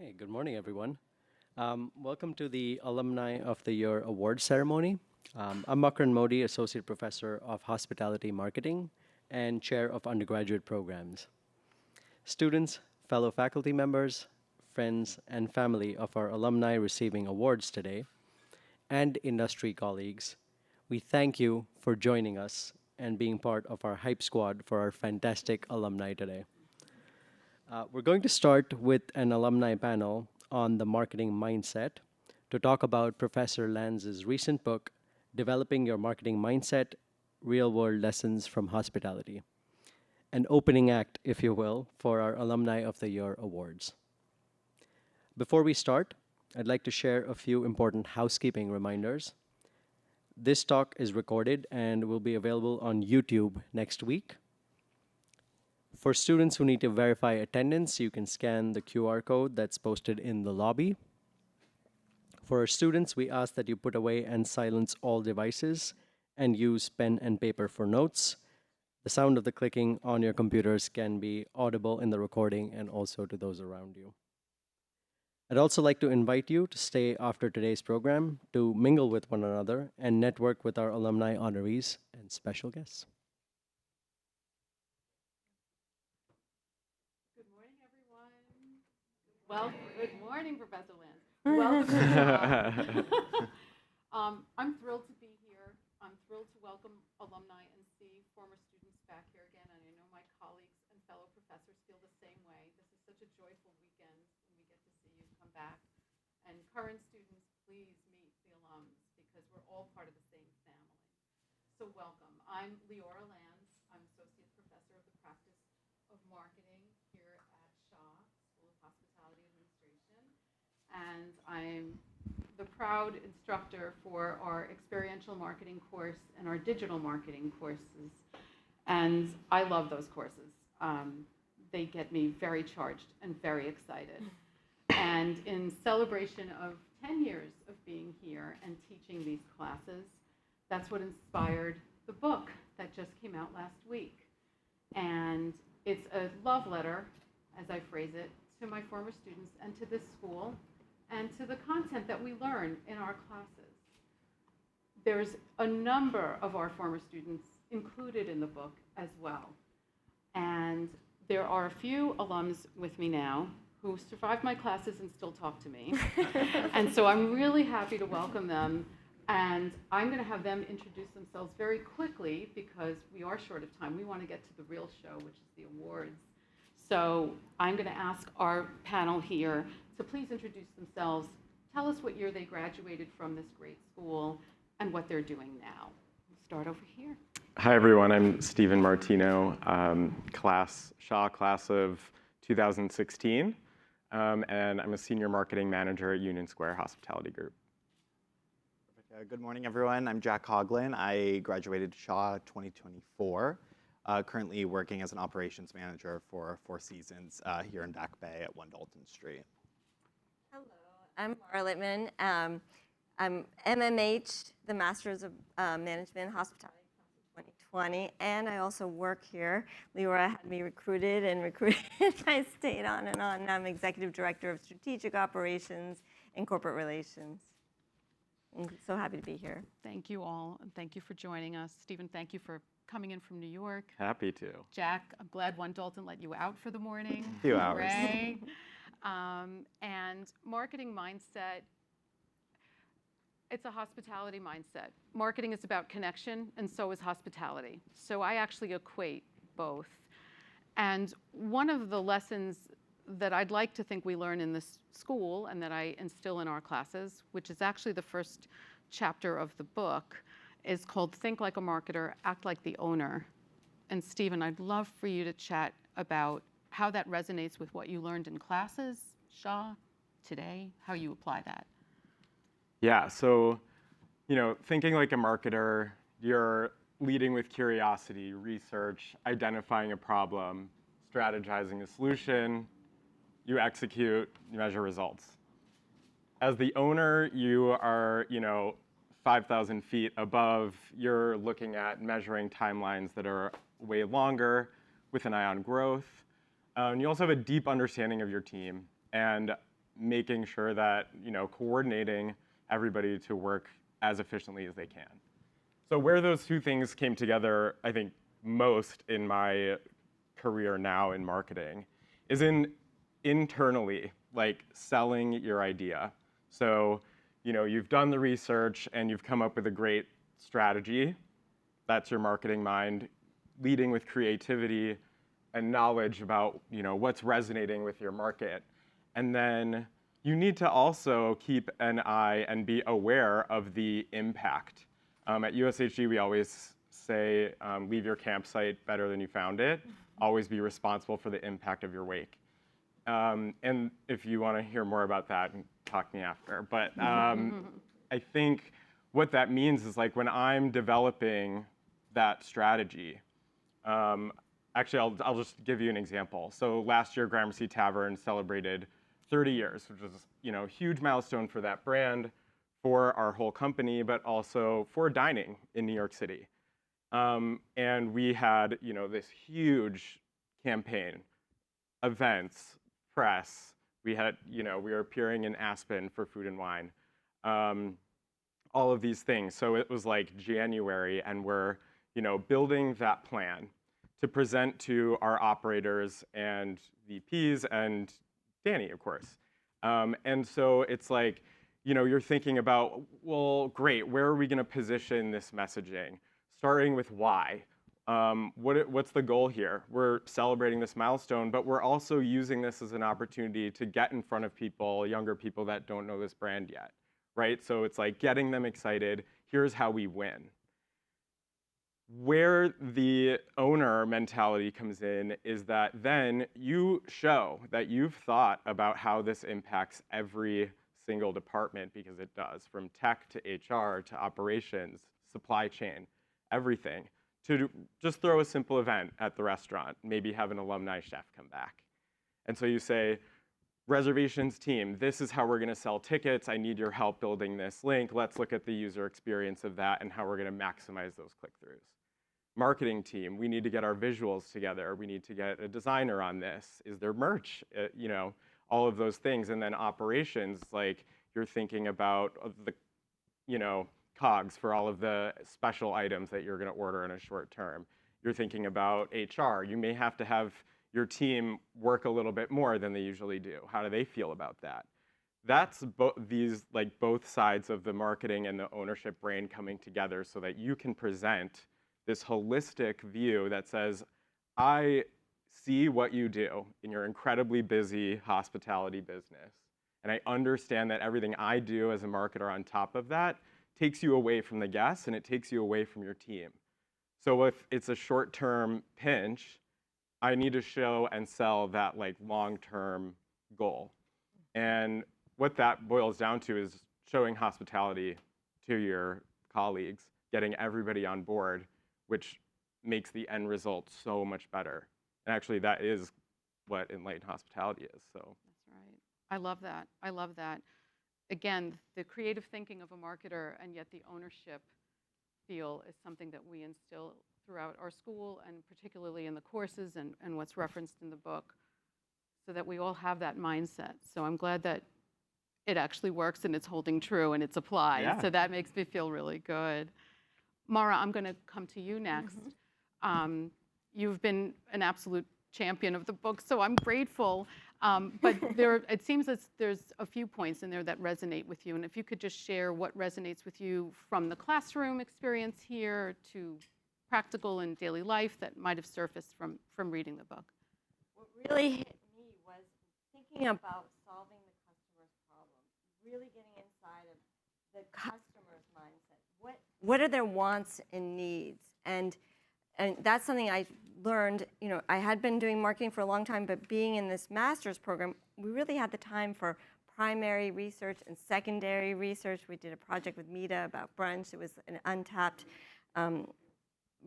Hey, good morning, everyone. Welcome to the Alumni of the Year award ceremony. I'm Makran Modi, Associate Professor of Hospitality Marketing and Chair of Undergraduate Programs. Students, fellow faculty members, friends, and family of our alumni receiving awards today, and industry colleagues, we thank you for joining us and being part of our hype squad for our fantastic alumni today. We're going to start with an alumni panel on the marketing mindset to talk about Professor Lanz's recent book, Developing Your Marketing Mindset, Real-World Lessons from Hospitality. An opening act, if you will, for our Alumni of the Year awards. Before we start, I'd like to share a few important housekeeping reminders. This talk is recorded and will be available on YouTube next week. For students who need to verify attendance, you can scan the QR code that's posted in the lobby. For our students, we ask that you put away and silence all devices and use pen and paper for notes. The sound of the clicking on your computers can be audible in the recording and also to those around you. I'd also like to invite you to stay after today's program to mingle with one another and network with our alumni honorees and special guests. Well, good morning, Professor Lanz. Welcome to I'm thrilled to be here. I'm thrilled to welcome alumni and see former students back here again. And I know my colleagues and fellow professors feel the same way. This is such a joyful weekend when we get to see you come back. And current students, please meet the alums because we're all part of the same family. So welcome. I'm Leora Halpern. I'm Associate Professor of the Practice of Marketing here at SHA, School of Hospitality Administration, and I'm the proud instructor for our experiential marketing course and our digital marketing courses, and I love those courses. They get me very charged and very excited. And in celebration of 10 years of being here and teaching these classes, that's what inspired the book that just came out last week. And it's a love letter, as I phrase it, to my former students and to this school and to the content that we learn in our classes. There's a number of our former students included in the book as well. And there are a few alums with me now who survived my classes and still talk to me. And so I'm really happy to welcome them. And I'm going to have them introduce themselves very quickly because we are short of time. We want to get to the real show, which is the awards. So I'm going to ask our panel here to please introduce themselves, tell us what year they graduated from this great school, and what they're doing now. We'll start over here. Hi, everyone. I'm Stephen Martino, SHA class of 2016, and I'm a senior marketing manager at Union Square Hospitality Group. Good morning, everyone. I'm Jack Coughlin. I graduated SHA 2024, currently working as an operations manager for Four Seasons here in Back Bay at 1 Dalton Street. Hello, I'm Mara Littman. I'm MMH, the Masters of Management and Hospitality class of 2020, and I also work here. Leora had me recruited and recruited. I stayed on and on. I'm Executive Director of Strategic Operations and Corporate Relations. I'm so happy to be here. Thank you all, and thank you for joining us. Stephen, thank you for coming in from New York. Happy to. Jack, I'm glad 1 Dalton let you out for the morning. A few hours. Ray. And marketing mindset, it's a hospitality mindset. Marketing is about connection, and so is hospitality. So I actually equate both. And one of the lessons that I'd like to think we learn in this school and that I instill in our classes, which is actually the first chapter of the book, is called Think Like a Marketer, Act Like the Owner. And Stephen, I'd love for you to chat about how that resonates with what you learned in classes, SHA, today, how you apply that. Yeah, so, thinking like a marketer, you're leading with curiosity, research, identifying a problem, strategizing a solution, you execute, you measure results. As the owner, you are, 5,000 feet above. You're looking at measuring timelines that are way longer with an eye on growth. And you also have a deep understanding of your team and making sure that, coordinating everybody to work as efficiently as they can. So where those two things came together, I think, most in my career now in marketing is internally, like selling your idea. So, you've done the research and you've come up with a great strategy. That's your marketing mind, leading with creativity and knowledge about, what's resonating with your market. And then you need to also keep an eye and be aware of the impact. At USHG, we always say, leave your campsite better than you found it. Always be responsible for the impact of your wake. And if you want to hear more about that, talk to me after. But I think what that means is, like, when I'm developing that strategy, actually, I'll just give you an example. So last year, Gramercy Tavern celebrated 30 years, which was, a huge milestone for that brand, for our whole company, but also for dining in New York City. And we had, this huge campaign, events, press. We had, we were appearing in Aspen for Food and Wine, all of these things. So it was like January, and we're, building that plan to present to our operators and VPs and Danny, of course. And so it's like, you're thinking about, well, great, where are we going to position this messaging? Starting with why. What's the goal here? We're celebrating this milestone, but we're also using this as an opportunity to get in front of people, younger people that don't know this brand yet, right? So it's like getting them excited. Here's how we win. Where the owner mentality comes in is that then you show that you've thought about how this impacts every single department, because it does, from tech to HR to operations, supply chain, everything. To just throw a simple event at the restaurant, maybe have an alumni chef come back. And so you say, reservations team, this is how we're going to sell tickets. I need your help building this link. Let's look at the user experience of that and how we're going to maximize those click-throughs. Marketing team, we need to get our visuals together. We need to get a designer on this. Is there merch? All of those things. And then operations, like, you're thinking about the, COGS for all of the special items that you're going to order in a short term. You're thinking about HR. You may have to have your team work a little bit more than they usually do. How do they feel about that? That's both sides of the marketing and the ownership brain coming together so that you can present this holistic view that says, I see what you do in your incredibly busy hospitality business, and I understand that everything I do as a marketer on top of that takes you away from the guests and it takes you away from your team. So if it's a short-term pinch, I need to show and sell that, like, long-term goal. And what that boils down to is showing hospitality to your colleagues, getting everybody on board, which makes the end result so much better. And actually, that is what enlightened hospitality is. So That's right. I love that. I love that. Again, the creative thinking of a marketer and yet the ownership feel is something that we instill throughout our school, and particularly in the courses and what's referenced in the book, so that we all have that mindset. So I'm glad that it actually works and it's holding true and it's applied. Yeah. So that makes me feel really good. Mara, I'm going to come to you next. You've been an absolute champion of the book, so I'm grateful. But it seems that there's a few points in there that resonate with you. And if you could just share what resonates with you from the classroom experience here to practical and daily life that might have surfaced from reading the book. What really hit me was thinking about solving the customer's problem, really getting inside of the customer's mindset. What are their wants and needs? And that's something I learned. I had been doing marketing for a long time, but being in this master's program, we really had the time for primary research and secondary research. We did a project with Mita about brunch. It was an untapped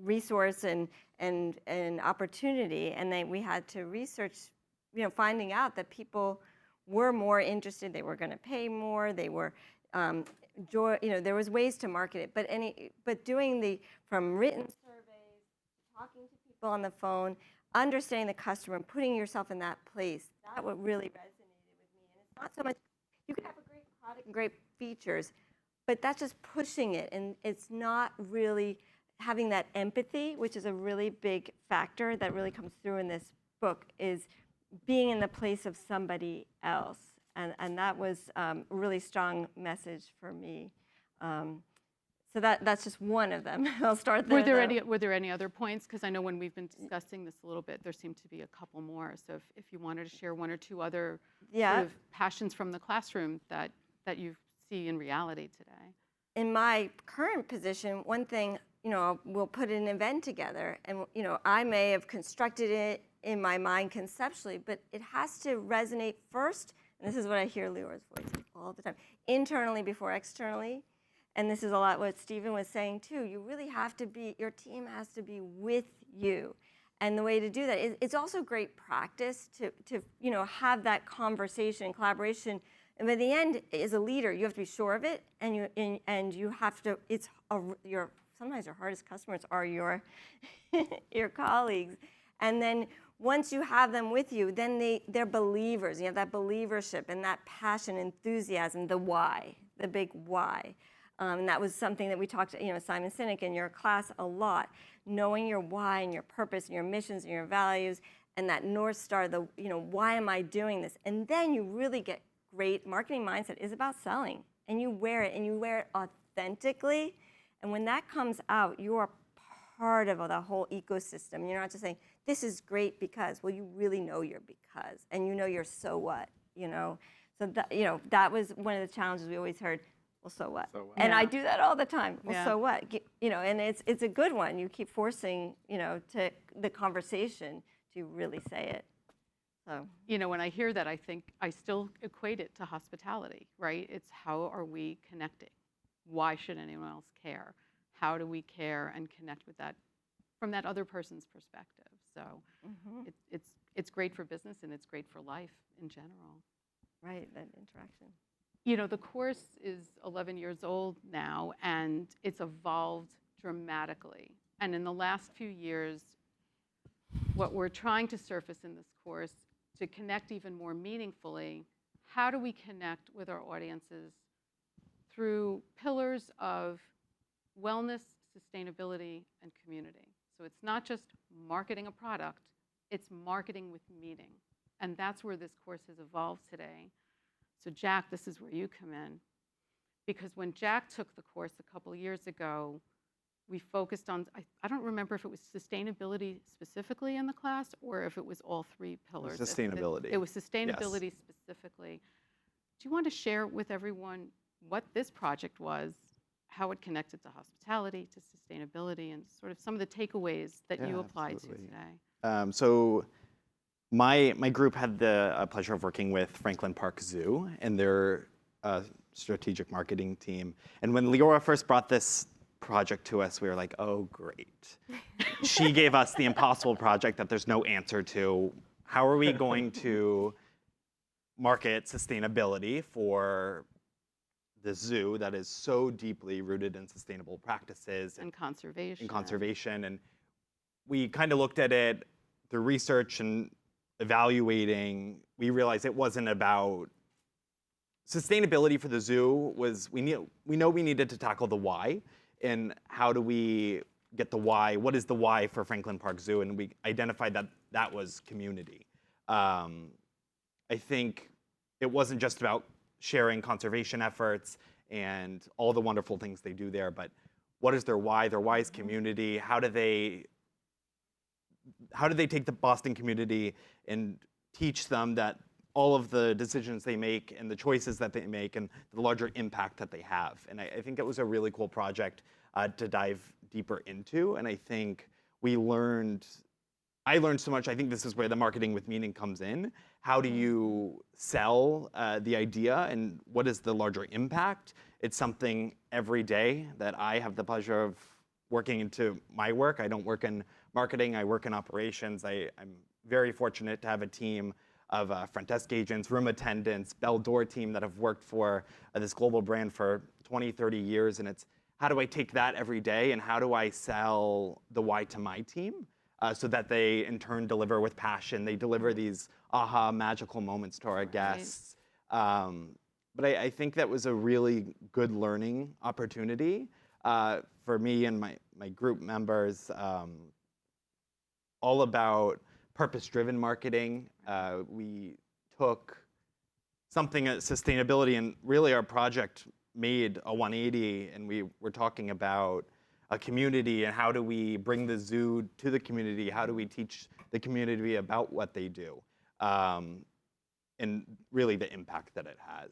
resource and opportunity, and then we had to research, finding out that people were more interested. They were going to pay more. They were there was ways to market it, but doing from written surveys, talking to people on the phone, understanding the customer, and putting yourself in that place, that what really resonated with me. And it's not so much, you can have a great product and great features, but that's just pushing it, and it's not really having that empathy, which is a really big factor that really comes through in this book, is being in the place of somebody else. And that was a really strong message for me. So that's just one of them. I'll start there. Were there any other points? Because I know when we've been discussing this a little bit, there seemed to be a couple more. So if you wanted to share one or two other sort of passions from the classroom that you see in reality today. In my current position, one thing, we'll put an event together, and I may have constructed it in my mind conceptually, but it has to resonate first, and this is what I hear Leora's voice all the time, internally before externally. And this is a lot what Stephen was saying too. You really have to be, your team has to be with you. And the way to do that is, it's also great practice to have that conversation, collaboration. And by the end, as a leader, you have to be sure of it, and you have to. Sometimes your hardest customers are your your colleagues, and then once you have them with you, then they're believers. You have that believership and that passion, enthusiasm, the why, the big why. And that was something that we talked to, Simon Sinek in your class a lot. Knowing your why and your purpose and your missions and your values and that North Star, why am I doing this? And then you really get great marketing mindset is about selling. And you wear it authentically. And when that comes out, you are part of the whole ecosystem. You're not just saying, this is great because, well, you really know your because, and your so what, So that was one of the challenges we always heard. Well, so what? So what? And Yeah. I do that all the time. Well, Yeah. so what? And it's a good one. You keep forcing, to the conversation to really say it. So. When I hear that, I think I still equate it to hospitality, right? It's how are we connecting? Why should anyone else care? How do we care and connect with that from that other person's perspective? So it's great for business and it's great for life in general. Right, that interaction. The course is 11 years old now, and it's evolved dramatically. And in the last few years, what we're trying to surface in this course to connect even more meaningfully, how do we connect with our audiences through pillars of wellness, sustainability, and community? So it's not just marketing a product, it's marketing with meaning. And that's where this course has evolved today. So Jack, this is where you come in. Because when Jack took the course a couple of years ago, we focused on, I don't remember if it was sustainability specifically in the class or if it was all three pillars. Sustainability. It was sustainability specifically. Do you want to share with everyone what this project was, how it connected to hospitality, to sustainability, and sort of some of the takeaways that you applied to today? So my group had the pleasure of working with Franklin Park Zoo and their strategic marketing team. And when Leora first brought this project to us, we were like, oh, great. She gave us the impossible project that there's no answer to. How are we going to market sustainability for the zoo that is so deeply rooted in sustainable practices and conservation. And we kind of looked at it through research and evaluating. We realized it wasn't about sustainability for the zoo. We know we needed to tackle the why, and how do we get the why? What is the why for Franklin Park Zoo? And we identified that was community. I think it wasn't just about sharing conservation efforts and all the wonderful things they do there, but what is their why? Their why is community. How do they take the Boston community and teach them that all of the decisions they make and the choices that they make and the larger impact that they have? And I think it was a really cool project to dive deeper into. And I think I learned so much. I think this is where the marketing with meaning comes in. How do you sell the idea, and what is the larger impact? It's something every day that I have the pleasure of working into my work. I don't work in marketing, I work in operations. I'm very fortunate to have a team of front desk agents, room attendants, bell door team that have worked for this global brand for 20, 30 years. And it's how do I take that every day and how do I sell the why to my team so that they in turn deliver with passion. They deliver these aha magical moments to our guests. But I think that was a really good learning opportunity for me and my group members, all about purpose-driven marketing. We took something at sustainability, and really our project made a 180, and we were talking about a community and how do we bring the zoo to the community, how do we teach the community about what they do, and really the impact that it has.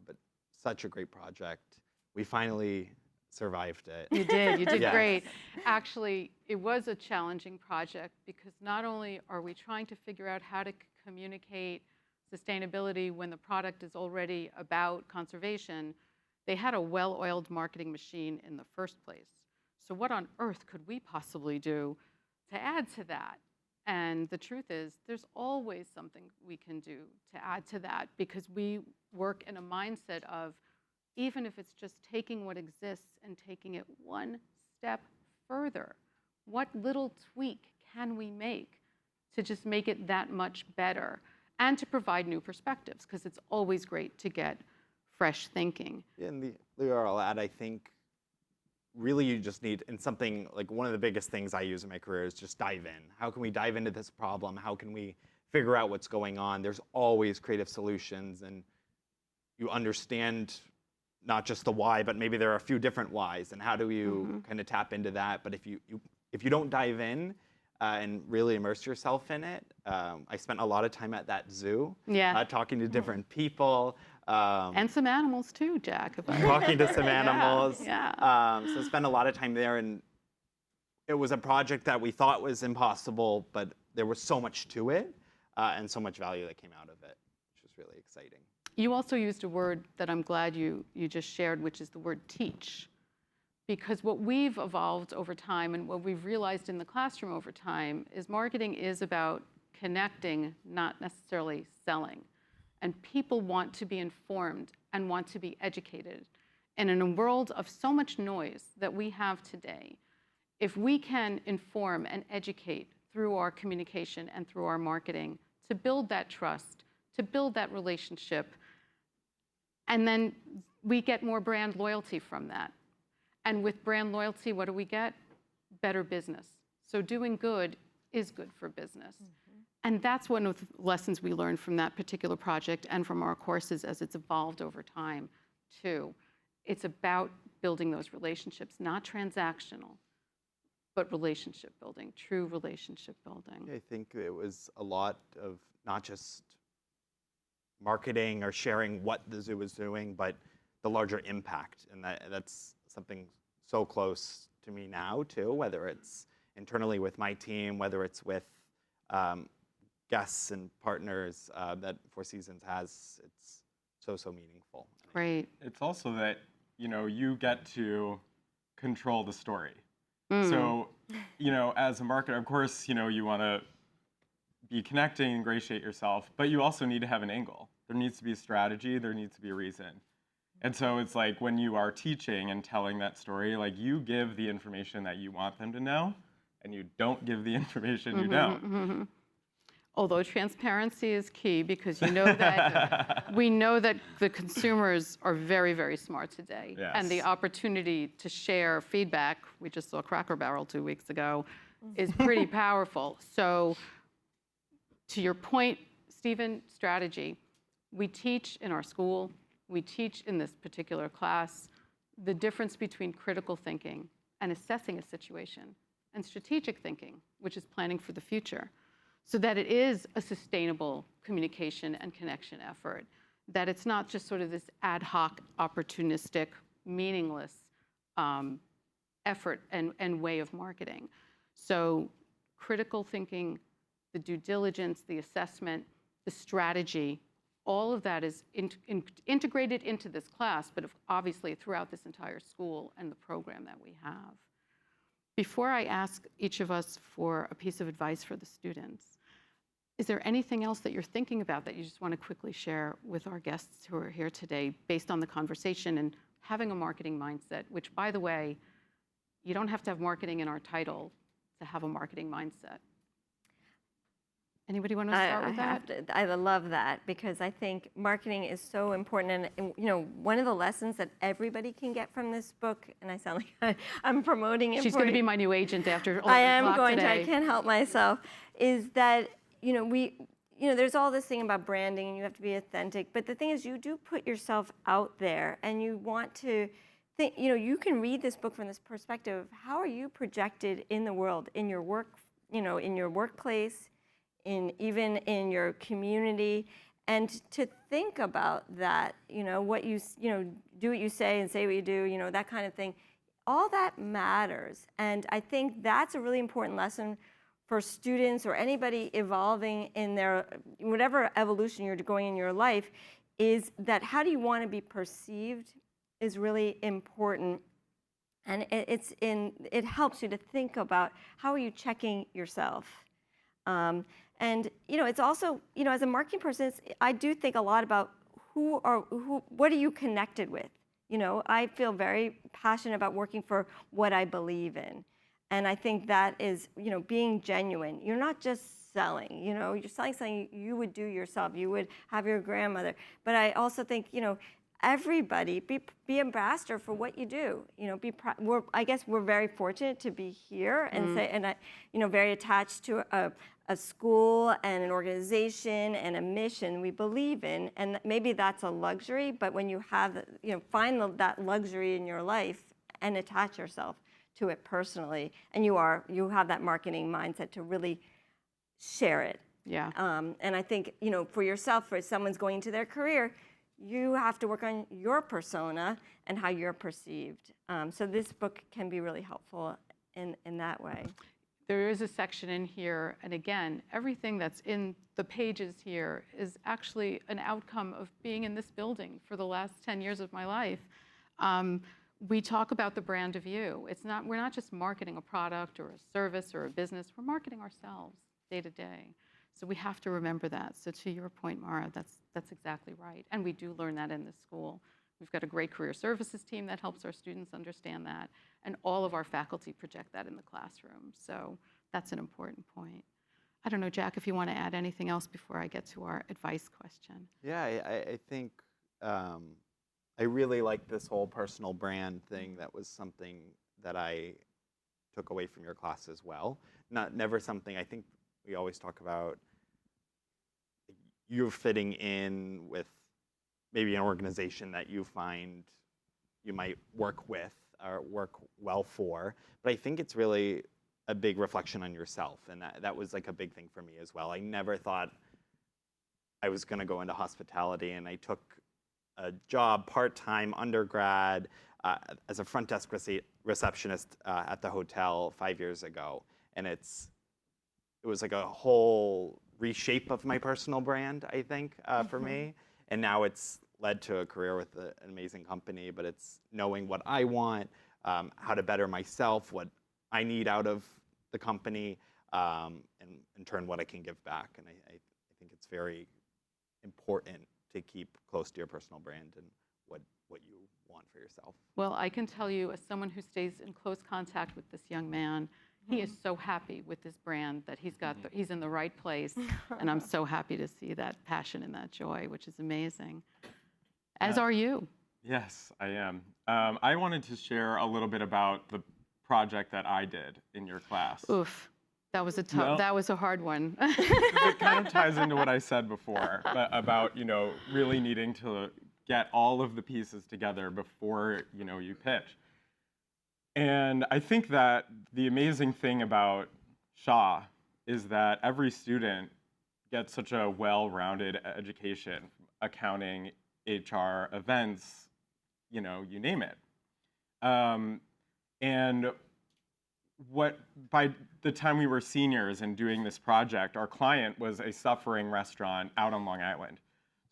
But such a great project. We finally survived it. You did Yes. great. Actually, it was a challenging project because not only are we trying to figure out how to communicate sustainability when the product is already about conservation, they had a well-oiled marketing machine in the first place. So what on earth could we possibly do to add to that? And the truth is, there's always something we can do to add to that because we work in a mindset of, even if it's just taking what exists and taking it one step further, what little tweak can we make to just make it that much better and to provide new perspectives? Because it's always great to get fresh thinking. And Leora, I'll add, I think, really you just need, and something like one of the biggest things I use in my career is just dive in. How can we dive into this problem? How can we figure out what's going on? There's always creative solutions, and you understand not just the why, but maybe there are a few different whys, and how do you kind of tap into that? But if you don't dive in and really immerse yourself in it, I spent a lot of time at that zoo, talking to different people. And some animals too, Jack. Talking to some animals. Yeah. So spent a lot of time there, and it was a project that we thought was impossible, but there was so much to it and so much value that came out of it, which was really exciting. You also used a word that I'm glad you just shared, which is the word teach. Because what we've evolved over time and what we've realized in the classroom over time is marketing is about connecting, not necessarily selling. And people want to be informed and want to be educated. And in a world of so much noise that we have today, if we can inform and educate through our communication and through our marketing to build that trust, to build that relationship, and then we get more brand loyalty from that. And with brand loyalty, what do we get? Better business. So doing good is good for business. And that's one of the lessons we learned from that particular project and from our courses as it's evolved over time, too. It's about building those relationships, not transactional, but relationship building, true relationship building. I think it was a lot of not just marketing or sharing what the zoo was doing, but the larger impact. And that's something so close to me now, too, whether it's internally with my team, whether it's with guests and partners that Four Seasons has. It's so meaningful. Great. It's also that, you get to control the story. So, as a marketer, of course, you want to be connecting, ingratiate yourself, but you also need to have an angle. There needs to be a strategy, there needs to be a reason. And so it's like when you are teaching and telling that story, like you give the information that you want them to know, and you don't give the information you don't. Although transparency is key because we know that the consumers are very, very smart today. Yes. And the opportunity to share feedback, we just saw Cracker Barrel 2 weeks ago, is pretty powerful. So to your point, Stephen, strategy. We teach in our school, we teach in this particular class, the difference between critical thinking and assessing a situation and strategic thinking, which is planning for the future. So that it is a sustainable communication and connection effort, that it's not just sort of this ad hoc, opportunistic, meaningless effort and way of marketing. So critical thinking, the due diligence, the assessment, the strategy, all of that is integrated into this class, but obviously throughout this entire school and the program that we have. Before I ask each of us for a piece of advice for the students, is there anything else that you're thinking about that you just want to quickly share with our guests who are here today based on the conversation and having a marketing mindset, which, by the way, you don't have to have marketing in our title to have a marketing mindset? Anybody want to start with that? I love that because I think marketing is so important. And you know, one of the lessons that everybody can get from this book, and I sound like I'm promoting it. She's going to be my new agent after 11 I am o'clock going today. to. I can't help myself. Is that there's all this thing about branding and you have to be authentic. But the thing is, you do put yourself out there, and you want to think. You know, you can read this book from this perspective of how are you projected in the world, in your work, in your workplace, even in your community, and to think about that, what you do what you say and say what you do, that kind of thing, all that matters. And I think that's a really important lesson for students or anybody evolving in their whatever evolution you're going in your life, is that how do you want to be perceived is really important. And it helps you to think about how are you checking yourself. And it's also, as a marketing person, I do think a lot about what are you connected with? I feel very passionate about working for what I believe in. And I think that is, being genuine. You're not just selling, you're selling something you would do yourself. You would have your grandmother. But I also think, everybody be ambassador for what you do. I guess we're very fortunate to be here and very attached to a school and an organization and a mission we believe in, and maybe that's a luxury. But when you have, find that luxury in your life and attach yourself to it personally, and you have that marketing mindset to really share it. Yeah. And I think for yourself, for someone's going into their career, you have to work on your persona and how you're perceived. So this book can be really helpful in that way. There is a section in here, and again, everything that's in the pages here is actually an outcome of being in this building for the last 10 years of my life. We talk about the brand of you. We're not just marketing a product or a service or a business, we're marketing ourselves day to day. So we have to remember that. So to your point, Mara, that's exactly right. And we do learn that in this school. We've got a great career services team that helps our students understand that. And all of our faculty project that in the classroom. So that's an important point. I don't know, Jack, if you want to add anything else before I get to our advice question. Yeah, I think I really like this whole personal brand thing. That was something that I took away from your class as well. Never something, I think we always talk about you're fitting in with maybe an organization that you find you might work with or work well for, but I think it's really a big reflection on yourself, and that was like a big thing for me as well. I never thought I was going to go into hospitality, and I took a job part-time undergrad as a front desk receptionist at the hotel 5 years ago, and it was like a whole reshape of my personal brand, I think, for me. And now it's led to a career with an amazing company, but it's knowing what I want, how to better myself, what I need out of the company, and in turn, what I can give back. And I think it's very important to keep close to your personal brand and what you want for yourself. Well, I can tell you, as someone who stays in close contact with this young man, he is so happy with this brand that he's in the right place, and I'm so happy to see that passion and that joy, which is amazing. As are you. Yes, I am. I wanted to share a little bit about the project that I did in your class. Oof, that was that was a hard one. It kind of ties into what I said before about really needing to get all of the pieces together before you pitch. And I think that the amazing thing about SHA is that every student gets such a well-rounded education, accounting, HR, events, you name it. And by the time we were seniors and doing this project, our client was a suffering restaurant out on Long Island.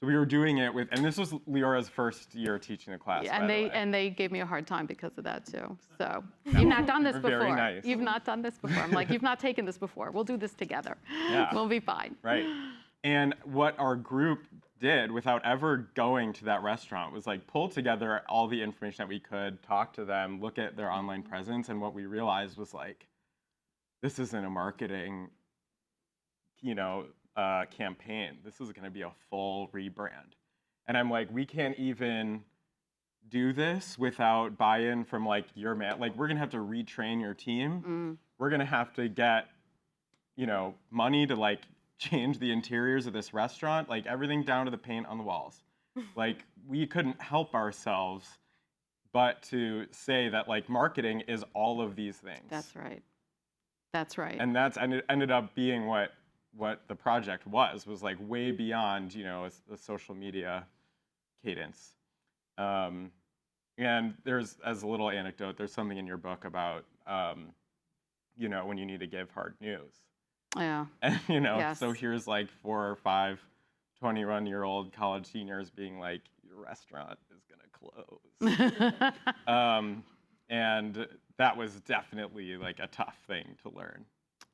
So we were doing it and this was Leora's first year teaching the class. Yeah, and they gave me a hard time because of that too. So you've not done this before. Very nice. You've not done this before. I'm like, you've not taken this before. We'll do this together. Yeah. We'll be fine. Right. And what our group did without ever going to that restaurant was like pull together all the information that we could, talk to them, look at their online presence, and what we realized was like, this isn't a marketing, campaign. This is going to be a full rebrand. And I'm like, we can't even do this without buy-in from like your man. Like, we're going to have to retrain your team. We're going to have to get, you know, money to like change the interiors of this restaurant, like everything down to the paint on the walls. Like, we couldn't help ourselves but to say that like marketing is all of these things. That's right. That's right. And it ended up being what the project was like way beyond, you know, a social media cadence. And there's, as a little anecdote, there's something in your book about, you know, when you need to give hard news. Yeah. And, you know, Yes. so here's like 4 or 5 21-year-old college seniors being like, your restaurant is going to close. And that was definitely like a tough thing to learn.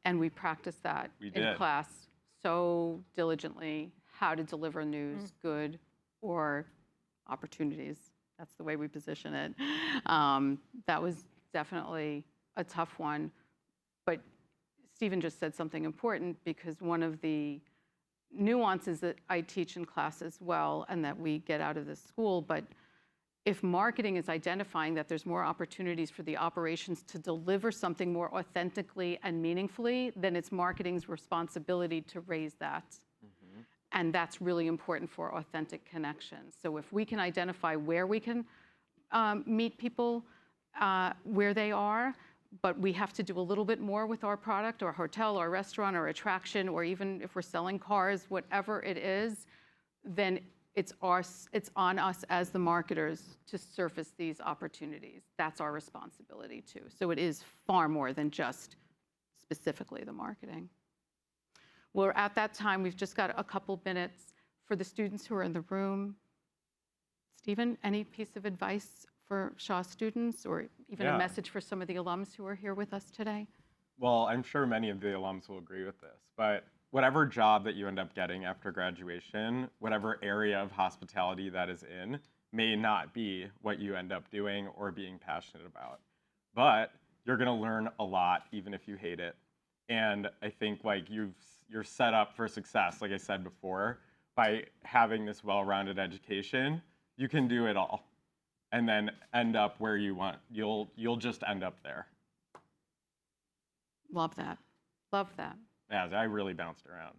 And we practiced that We in did. class so diligently, how to deliver news, good or opportunities. That's the way we position it. That was definitely a tough one. But Stephen just said something important, because one of the nuances that I teach in class as well, and that we get out of this school, but if marketing is identifying that there's more opportunities for the operations to deliver something more authentically and meaningfully, then it's marketing's responsibility to raise that. And that's really important for authentic connections. So if we can identify where we can meet people where they are, but we have to do a little bit more with our product or hotel or restaurant or attraction, or even if we're selling cars, whatever it is, then it's on us as the marketers to surface these opportunities. That's our responsibility too. So it is far more than just specifically the marketing. We're at that time. We've just got a couple minutes for the students who are in the room. Stephen, any piece of advice for SHA students, or even Yeah. a message for some of the alums who are here with us today? Well, I'm sure many of the alums will agree with this, but whatever job that you end up getting after graduation, whatever area of hospitality that is in, may not be what you end up doing or being passionate about. But you're going to learn a lot, even if you hate it. And I think like you're set up for success, like I said before, by having this well-rounded education. You can do it all, and then end up where you want. You'll just end up there. Love that. Love that. Yeah, I really bounced around.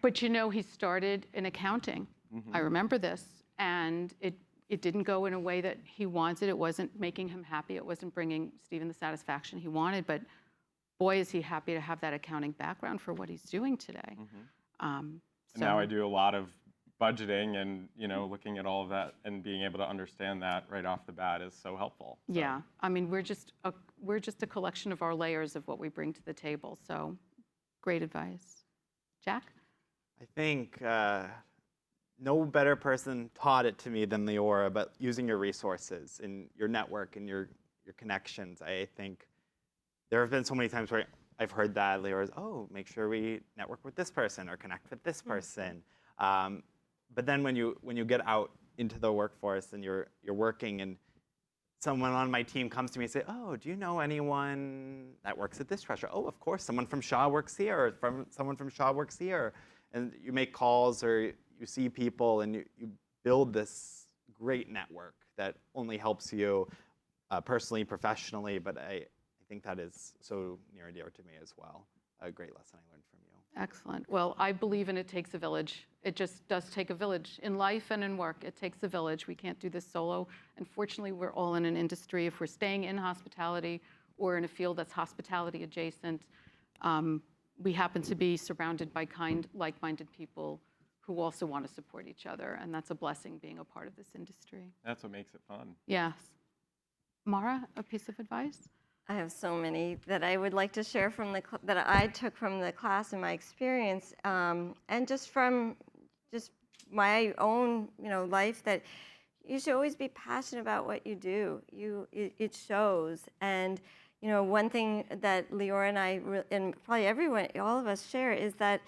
But you know, he started in accounting. I remember this, and it didn't go in a way that he wanted. It wasn't making him happy. It wasn't bringing Stephen the satisfaction he wanted. But boy, is he happy to have that accounting background for what he's doing today. And now I do a lot of budgeting, and you know, looking at all of that and being able to understand that right off the bat is so helpful. So. Yeah, I mean, we're just a collection of our layers of what we bring to the table. So, great advice, Jack. I think no better person taught it to me than Leora, but using your resources and your network and your connections. I think there have been so many times where I've heard that Leora's, oh, make sure we network with this person or connect with this person. But then when you get out into the workforce and you're working, and someone on my team comes to me and say, oh, do you know anyone that works at this restaurant? Oh, of course, someone from SHA works here, or someone from SHA works here. And you make calls, or you see people, and you build this great network that only helps you personally, professionally, but I think that is so near and dear to me as well. A great lesson I learned from you. Excellent. Well, I believe in it takes a village. It just does take a village. In life and in work, it takes a village. We can't do this solo. Unfortunately, we're all in an industry. If we're staying in hospitality or in a field that's hospitality adjacent, we happen to be surrounded by kind, like-minded people who also want to support each other. And that's a blessing, being a part of this industry. That's what makes it fun. Yes. Mara, a piece of advice? I have so many that I would like to share from that I took from the class and my experience, and just from my own life, that you should always be passionate about what you do. It shows. And one thing that Leora and I and probably everyone, all of us share, is that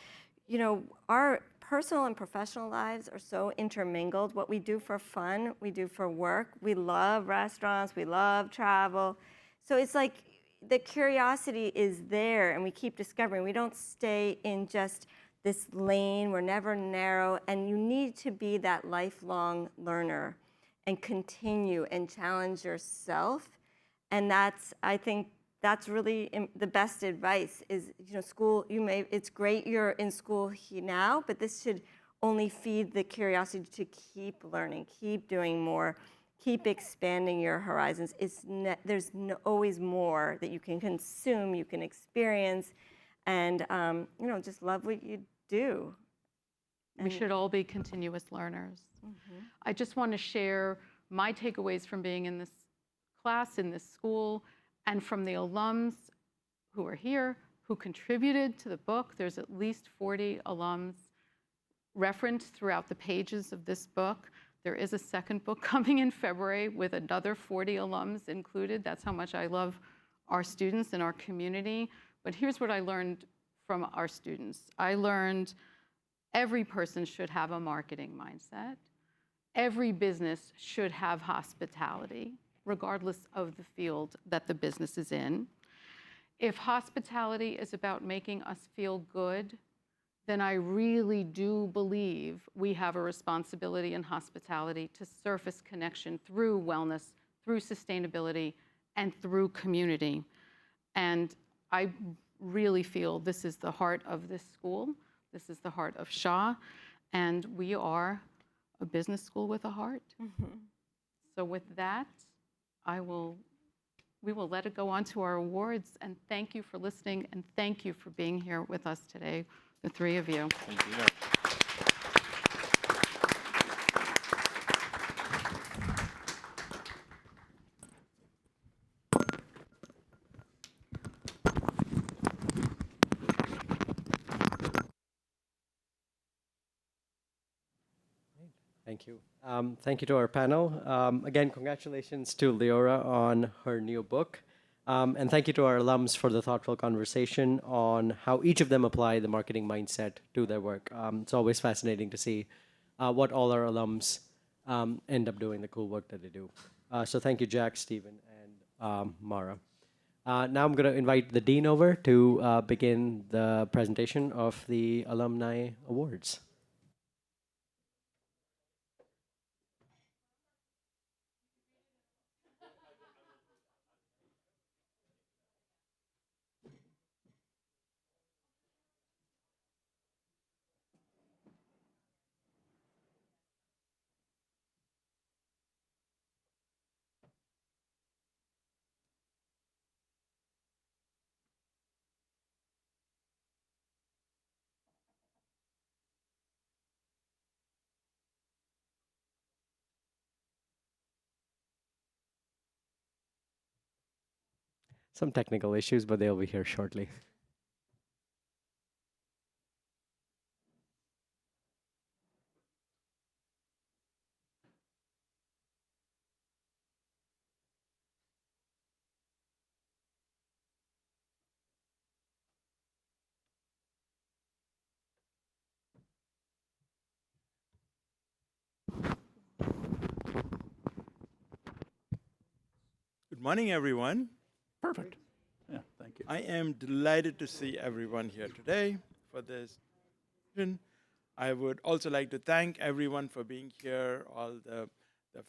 our personal and professional lives are so intermingled. What we do for fun, we do for work. We love restaurants. We love travel. So it's like the curiosity is there, and we keep discovering. We don't stay in just this lane. We're never narrow, and you need to be that lifelong learner and continue and challenge yourself. And I think that's really the best advice is, school, it's great you're in school now, but this should only feed the curiosity to keep learning, keep doing more, keep expanding your horizons. There's always more that you can consume, you can experience, and just love what you do. We should all be continuous learners. Mm-hmm. I just want to share my takeaways from being in this class, in this school, and from the alums who are here, who contributed to the book. There's at least 40 alums referenced throughout the pages of this book. There is a second book coming in February with another 40 alums included. That's how much I love our students and our community. But here's what I learned from our students. I learned every person should have a marketing mindset. Every business should have hospitality, regardless of the field that the business is in. If hospitality is about making us feel good, then I really do believe we have a responsibility in hospitality to surface connection through wellness, through sustainability, and through community. And I really feel this is the heart of this school. This is the heart of SHA, and we are a business school with a heart. Mm-hmm. So with that, we will let it go on to our awards, and thank you for listening, and thank you for being here with us today, the three of you. Thank you. Thank you. Thank you to our panel. Again, congratulations to Leora on her new book. And thank you to our alums for the thoughtful conversation on how each of them apply the marketing mindset to their work. It's always fascinating to see what all our alums end up doing, the cool work that they do. So thank you, Jack, Stephen, and Mara. Now I'm going to invite the Dean over to begin the presentation of the Alumni Awards. Some technical issues, but they'll be here shortly. Good morning, everyone. Perfect. Yeah, thank you. I am delighted to see everyone here today for this session. I would also like to thank everyone for being here, all the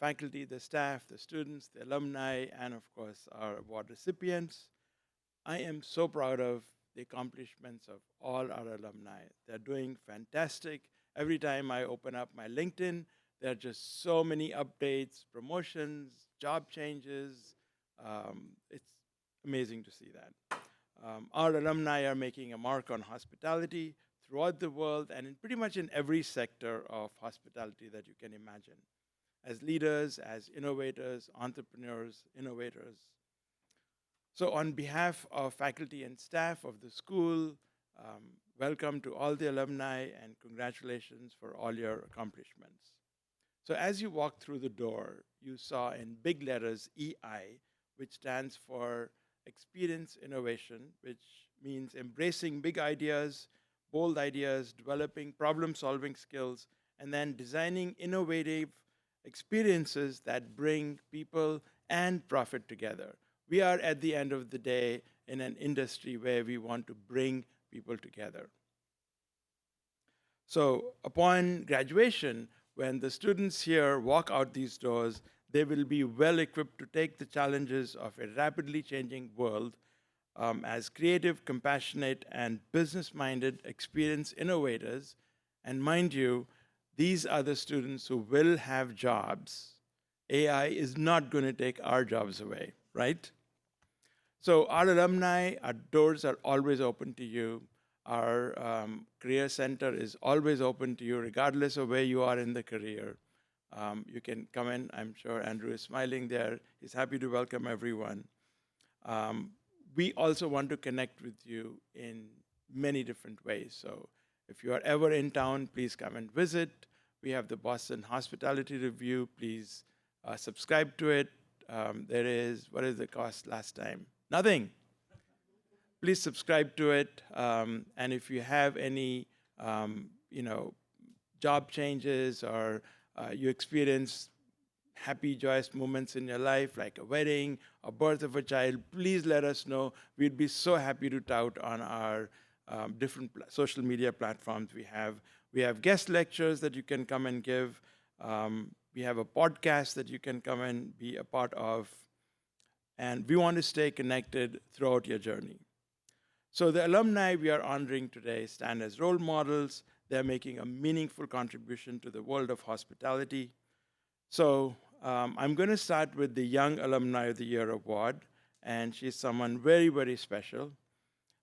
faculty, the staff, the students, the alumni, and of course, our award recipients. I am so proud of the accomplishments of all our alumni. They're doing fantastic. Every time I open up my LinkedIn, there are just so many updates, promotions, job changes. It's amazing to see that. Our alumni are making a mark on hospitality throughout the world and in pretty much in every sector of hospitality that you can imagine. As leaders, as innovators, entrepreneurs, innovators. So on behalf of faculty and staff of the school, welcome to all the alumni and congratulations for all your accomplishments. So as you walked through the door, you saw in big letters EI, which stands for Experience Innovation, which means embracing big ideas, bold ideas, developing problem-solving skills, and then designing innovative experiences that bring people and profit together. We are, at the end of the day, in an industry where we want to bring people together. So upon graduation, when the students here walk out these doors, they will be well equipped to take the challenges of a rapidly changing world as creative, compassionate, and business-minded experienced innovators. And mind you, these are the students who will have jobs. AI is not going to take our jobs away, right? So our alumni, our doors are always open to you. Our career center is always open to you, regardless of where you are in the career. You can come in. I'm sure Andrew is smiling there. He's happy to welcome everyone. We also want to connect with you in many different ways. So if you are ever in town, please come and visit. We have the Boston Hospitality Review. Please subscribe to it. There is, what is the cost last time? Nothing. Please subscribe to it. And if you have any, job changes or you experience happy, joyous moments in your life, like a wedding, a birth of a child, please let us know. We'd be so happy to tout on our different social media platforms we have. We have guest lectures that you can come and give. We have a podcast that you can come and be a part of. And we want to stay connected throughout your journey. So the alumni we are honoring today stand as role models. They're making a meaningful contribution to the world of hospitality. So I'm going to start with the Young Alumni of the Year Award, and she's someone very, very special.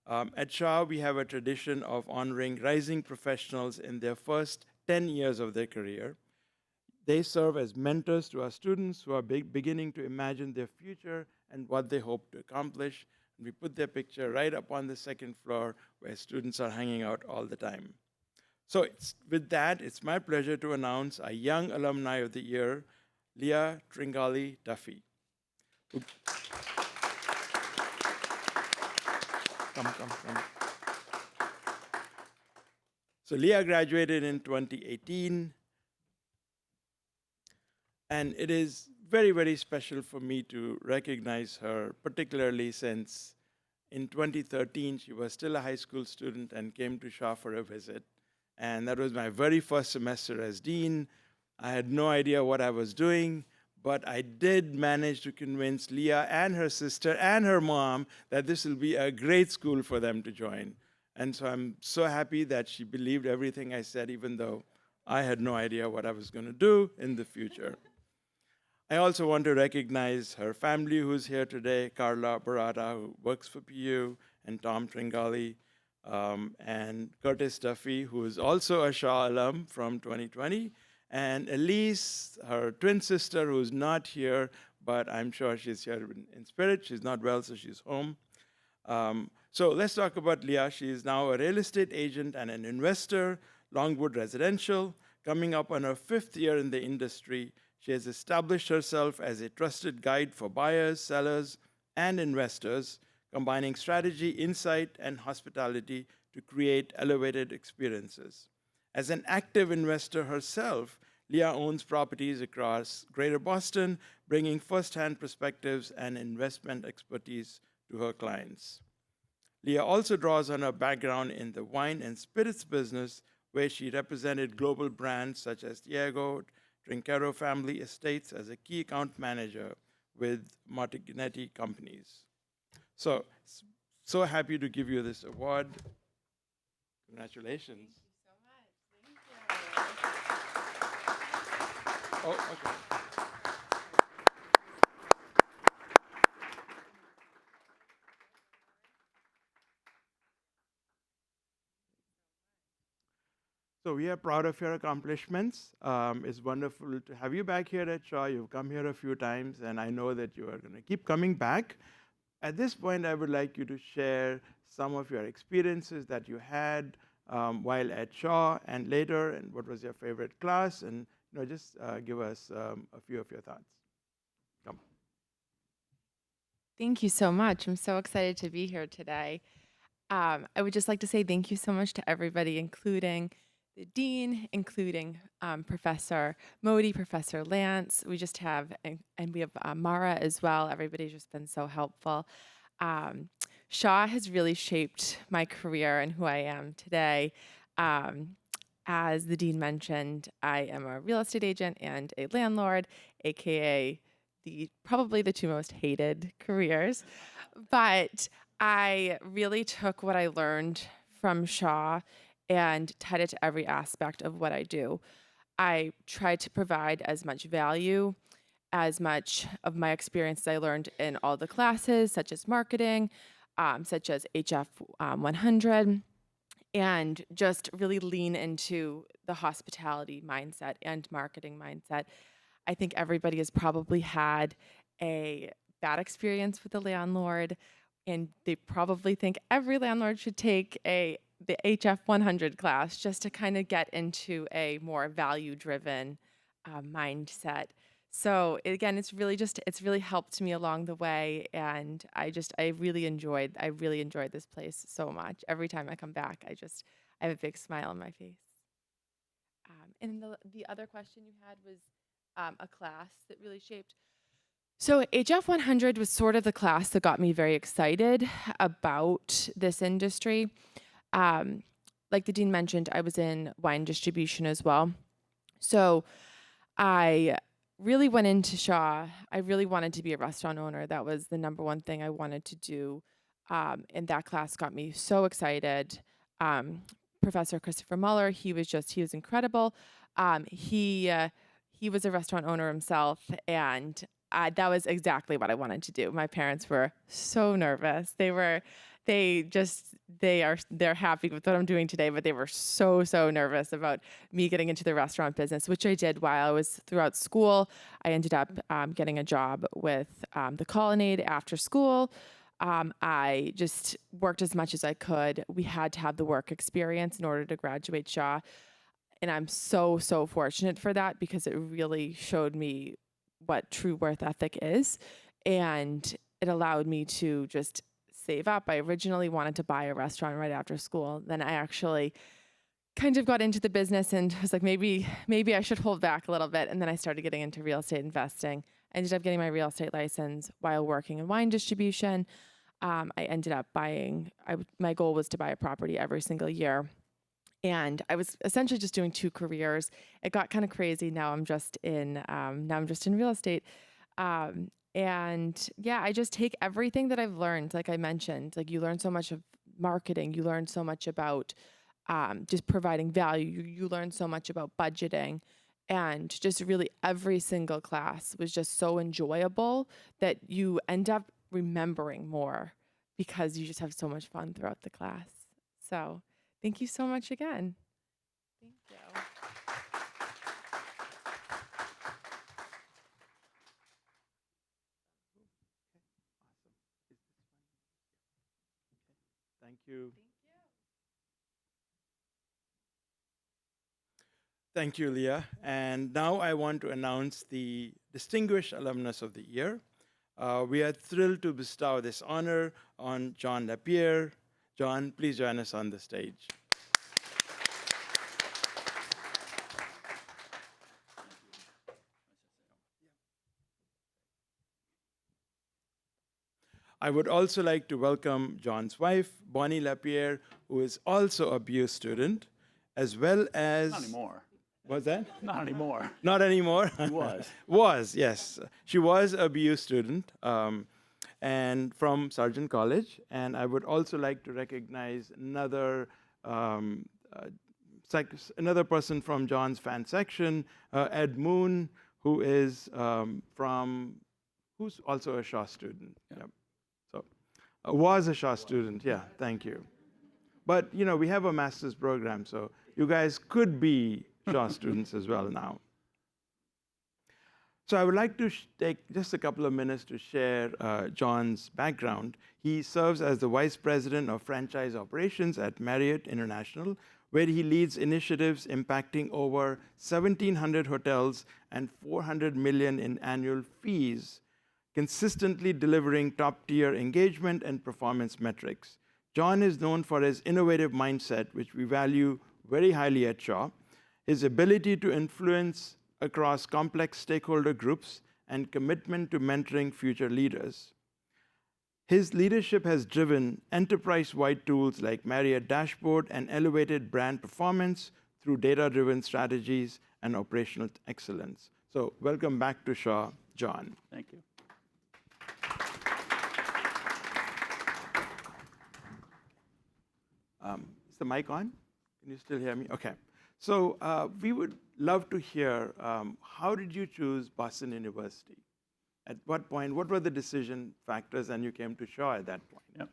At SHA, we have a tradition of honoring rising professionals in their first 10 years of their career. They serve as mentors to our students who are beginning to imagine their future and what they hope to accomplish. And we put their picture right up on the second floor where students are hanging out all the time. So with that, it's my pleasure to announce our Young Alumni of the Year, Leah Tringale Duffy. Come. So Leah graduated in 2018. And it is very, very special for me to recognize her, particularly since in 2013, she was still a high school student and came to SHA for a visit. And that was my very first semester as dean. I had no idea what I was doing, but I did manage to convince Leah and her sister and her mom that this will be a great school for them to join. And so I'm so happy that she believed everything I said, even though I had no idea what I was going to do in the future. I also want to recognize her family who's here today, Carla Barata, who works for PU, and Tom Tringale, and Curtis Duffy, who is also a SHA alum from 2020, and Elise, her twin sister, who's not here, but I'm sure she's here in spirit. She's not well, so she's home. So let's talk about Leah. She is now a real estate agent and an investor, Longwood Residential, coming up on her 5th year in the industry. She has established herself as a trusted guide for buyers, sellers, and investors, combining strategy, insight, and hospitality to create elevated experiences. As an active investor herself, Leah owns properties across Greater Boston, bringing firsthand perspectives and investment expertise to her clients. Leah also draws on her background in the wine and spirits business, where she represented global brands such as Diego, Trinchero Family Estates as a key account manager with Martinetti companies. So happy to give you this award. Congratulations. Thank you so much. Thank you. Oh, okay. So we are proud of your accomplishments. It's wonderful to have you back here at SHA. You've come here a few times, and I know that you are going to keep coming back. At this point, I would like you to share some of your experiences that you had while at SHA and later, and what was your favorite class, and just give us a few of your thoughts. Come. Thank you so much. I'm so excited to be here today. I would just like to say thank you so much to everybody, including the dean, including Professor Modi, Professor Lance. We just have, and we have Mara as well. Everybody's just been so helpful. SHA has really shaped my career and who I am today. As the dean mentioned, I am a real estate agent and a landlord, AKA probably the two most hated careers. But I really took what I learned from SHA and tied it to every aspect of what I do. I tried to provide as much value, as much of my experience I learned in all the classes, such as marketing, such as HF 100, and just really lean into the hospitality mindset and marketing mindset. I think everybody has probably had a bad experience with the landlord, and they probably think every landlord should take the HF 100 class just to kind of get into a more value-driven mindset. So again, it's really helped me along the way, and I really enjoyed this place so much. Every time I come back, I have a big smile on my face. And the other question you had was a class that really shaped. So HF 100 was sort of the class that got me very excited about this industry. Like the dean mentioned, I was in wine distribution as well. So I really went into SHA. I really wanted to be a restaurant owner. That was the number one thing I wanted to do. And that class got me so excited. Professor Christopher Muller, he was incredible. He was a restaurant owner himself, and that was exactly what I wanted to do. My parents were so nervous. They're happy with what I'm doing today, but they were so nervous about me getting into the restaurant business, which I did while I was throughout school. I ended up getting a job with the Colonnade after school. I just worked as much as I could. We had to have the work experience in order to graduate SHA. And I'm so fortunate for that, because it really showed me what true work ethic is. And it allowed me to just save up. I originally wanted to buy a restaurant right after school. Then I actually kind of got into the business and was like, maybe I should hold back a little bit. And then I started getting into real estate investing. I ended up getting my real estate license while working in wine distribution. I ended up my goal was to buy a property every single year. And I was essentially just doing 2 careers. It got kind of crazy. Now I'm just in real estate. And yeah, I just take everything that I've learned. Like I mentioned, like you learn so much of marketing. You learn so much about just providing value. You learn so much about budgeting. And just really every single class was just so enjoyable that you end up remembering more because you just have so much fun throughout the class. So thank you so much again. Thank you. Thank you. Thank you, Leah. And now I want to announce the Distinguished Alumnus of the Year. We are thrilled to bestow this honor on John Lapeire. John, please join us on the stage. I would also like to welcome John's wife, Bonnie Lapeire, who is also a BU student, as well as... Not anymore. What's that? Not anymore. Not anymore? She was. Was, yes. She was a BU student and from Sargent College. And I would also like to recognize another person from John's fan section, Ed Moon, who is who's also a SHA student. Yeah. Yep. So was a SHA student, yeah, thank you. But, you know, we have a master's program, so you guys could be SHA students as well now. So I would like to take just a couple of minutes to share John's background. He serves as the Vice President of Franchise Operations at Marriott International, where he leads initiatives impacting over 1,700 hotels and $400 million in annual fees, consistently delivering top-tier engagement and performance metrics. John is known for his innovative mindset, which we value very highly at Shaw. His ability to influence across complex stakeholder groups and commitment to mentoring future leaders. His leadership has driven enterprise-wide tools like Marriott Dashboard and elevated brand performance through data-driven strategies and operational excellence. So welcome back to Shaw, John. Thank you. Is the mic on? Can you still hear me? Okay. So we would love to hear, how did you choose Boston University? At what point, what were the decision factors, and you came to Shaw at that point? Yeah.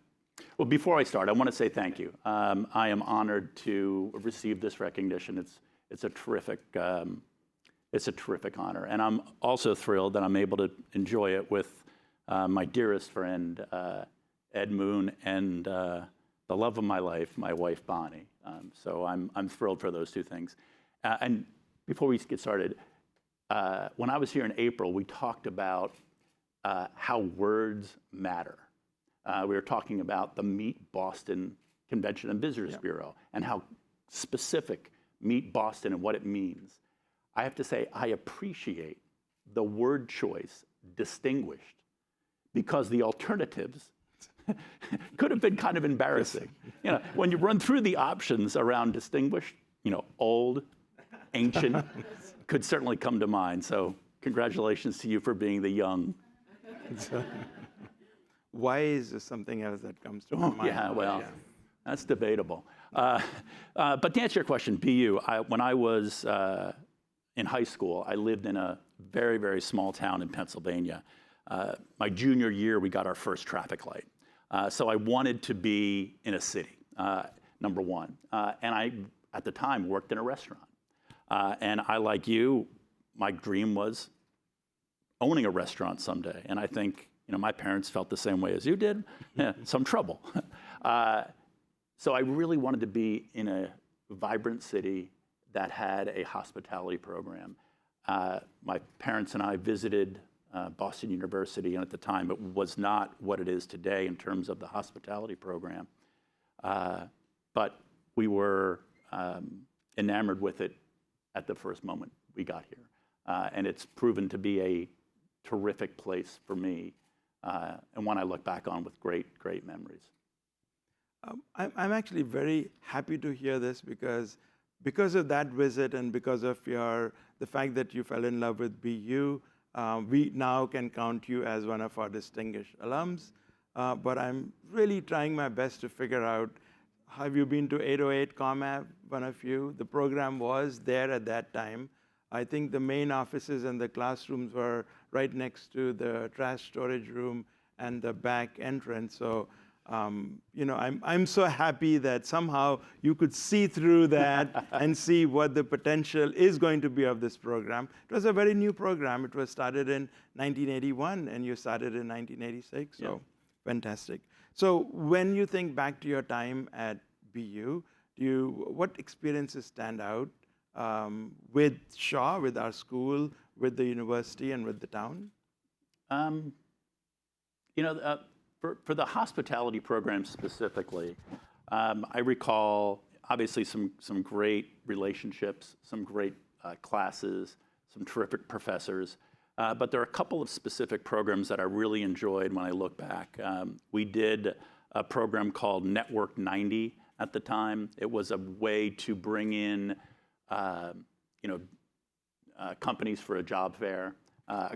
Well, before I start, I want to say thank you. I am honored to receive this recognition. It's a terrific honor, and I'm also thrilled that I'm able to enjoy it with my dearest friend Ed Moon and the love of my life, my wife Bonnie. So I'm thrilled for those two things. And before we get started, when I was here in April, we talked about how words matter. We were talking about the Meet Boston Convention and Visitors Bureau and how specific Meet Boston and what it means. I have to say, I appreciate the word choice, distinguished, because the alternatives could have been kind of embarrassing. You know, when you run through the options around distinguished, you know, old, ancient, could certainly come to mind. So congratulations to you for being the young. Wise is something else that comes to my mind. Yeah, well, that's debatable. But to answer your question, BU, when I was in high school, I lived in a very, very small town in Pennsylvania. My junior year, we got our first traffic light. So I wanted to be in a city, number one. And I, at the time, worked in a restaurant. And I, like you, my dream was owning a restaurant someday. And I think, you know, my parents felt the same way as you did, some trouble. So I really wanted to be in a vibrant city that had a hospitality program. My parents and I visited Boston University, and at the time it was not what it is today in terms of the hospitality program. But we were enamored with it at the first moment we got here. And it's proven to be a terrific place for me, and one I look back on with great, great memories. I'm actually very happy to hear this because of that visit and because of the fact that you fell in love with BU, we now can count you as one of our distinguished alums. But I'm really trying my best to figure out, have you been to 808 ComAb, one of you? The program was there at that time. I think the main offices and the classrooms were right next to the trash storage room and the back entrance. So, you know, I'm so happy that somehow you could see through that and see what the potential is going to be of this program. It was a very new program. It was started in 1981, and you started in 1986. So, fantastic. So, when you think back to your time at BU, what experiences stand out with Shaw, with our school, with the university, and with the town? You know, for the hospitality program specifically, I recall obviously some great relationships, some great classes, some terrific professors. But there are a couple of specific programs that I really enjoyed when I look back. We did a program called Network 90 at the time. It was a way to bring in you know, companies for a job fair,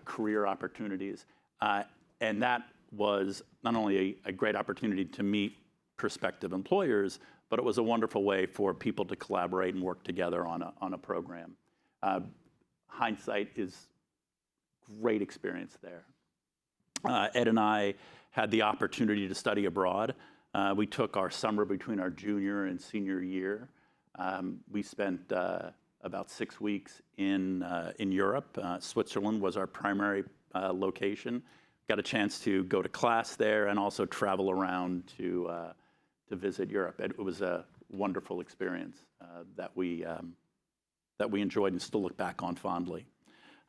career opportunities. And that was not only a great opportunity to meet prospective employers, but it was a wonderful way for people to collaborate and work together on a program. Hindsight is great experience there. Ed and I had the opportunity to study abroad. We took our summer between our junior and senior year. We spent about 6 weeks in Europe. Switzerland was our primary location. Got a chance to go to class there and also travel around to visit Europe. It was a wonderful experience that we enjoyed and still look back on fondly.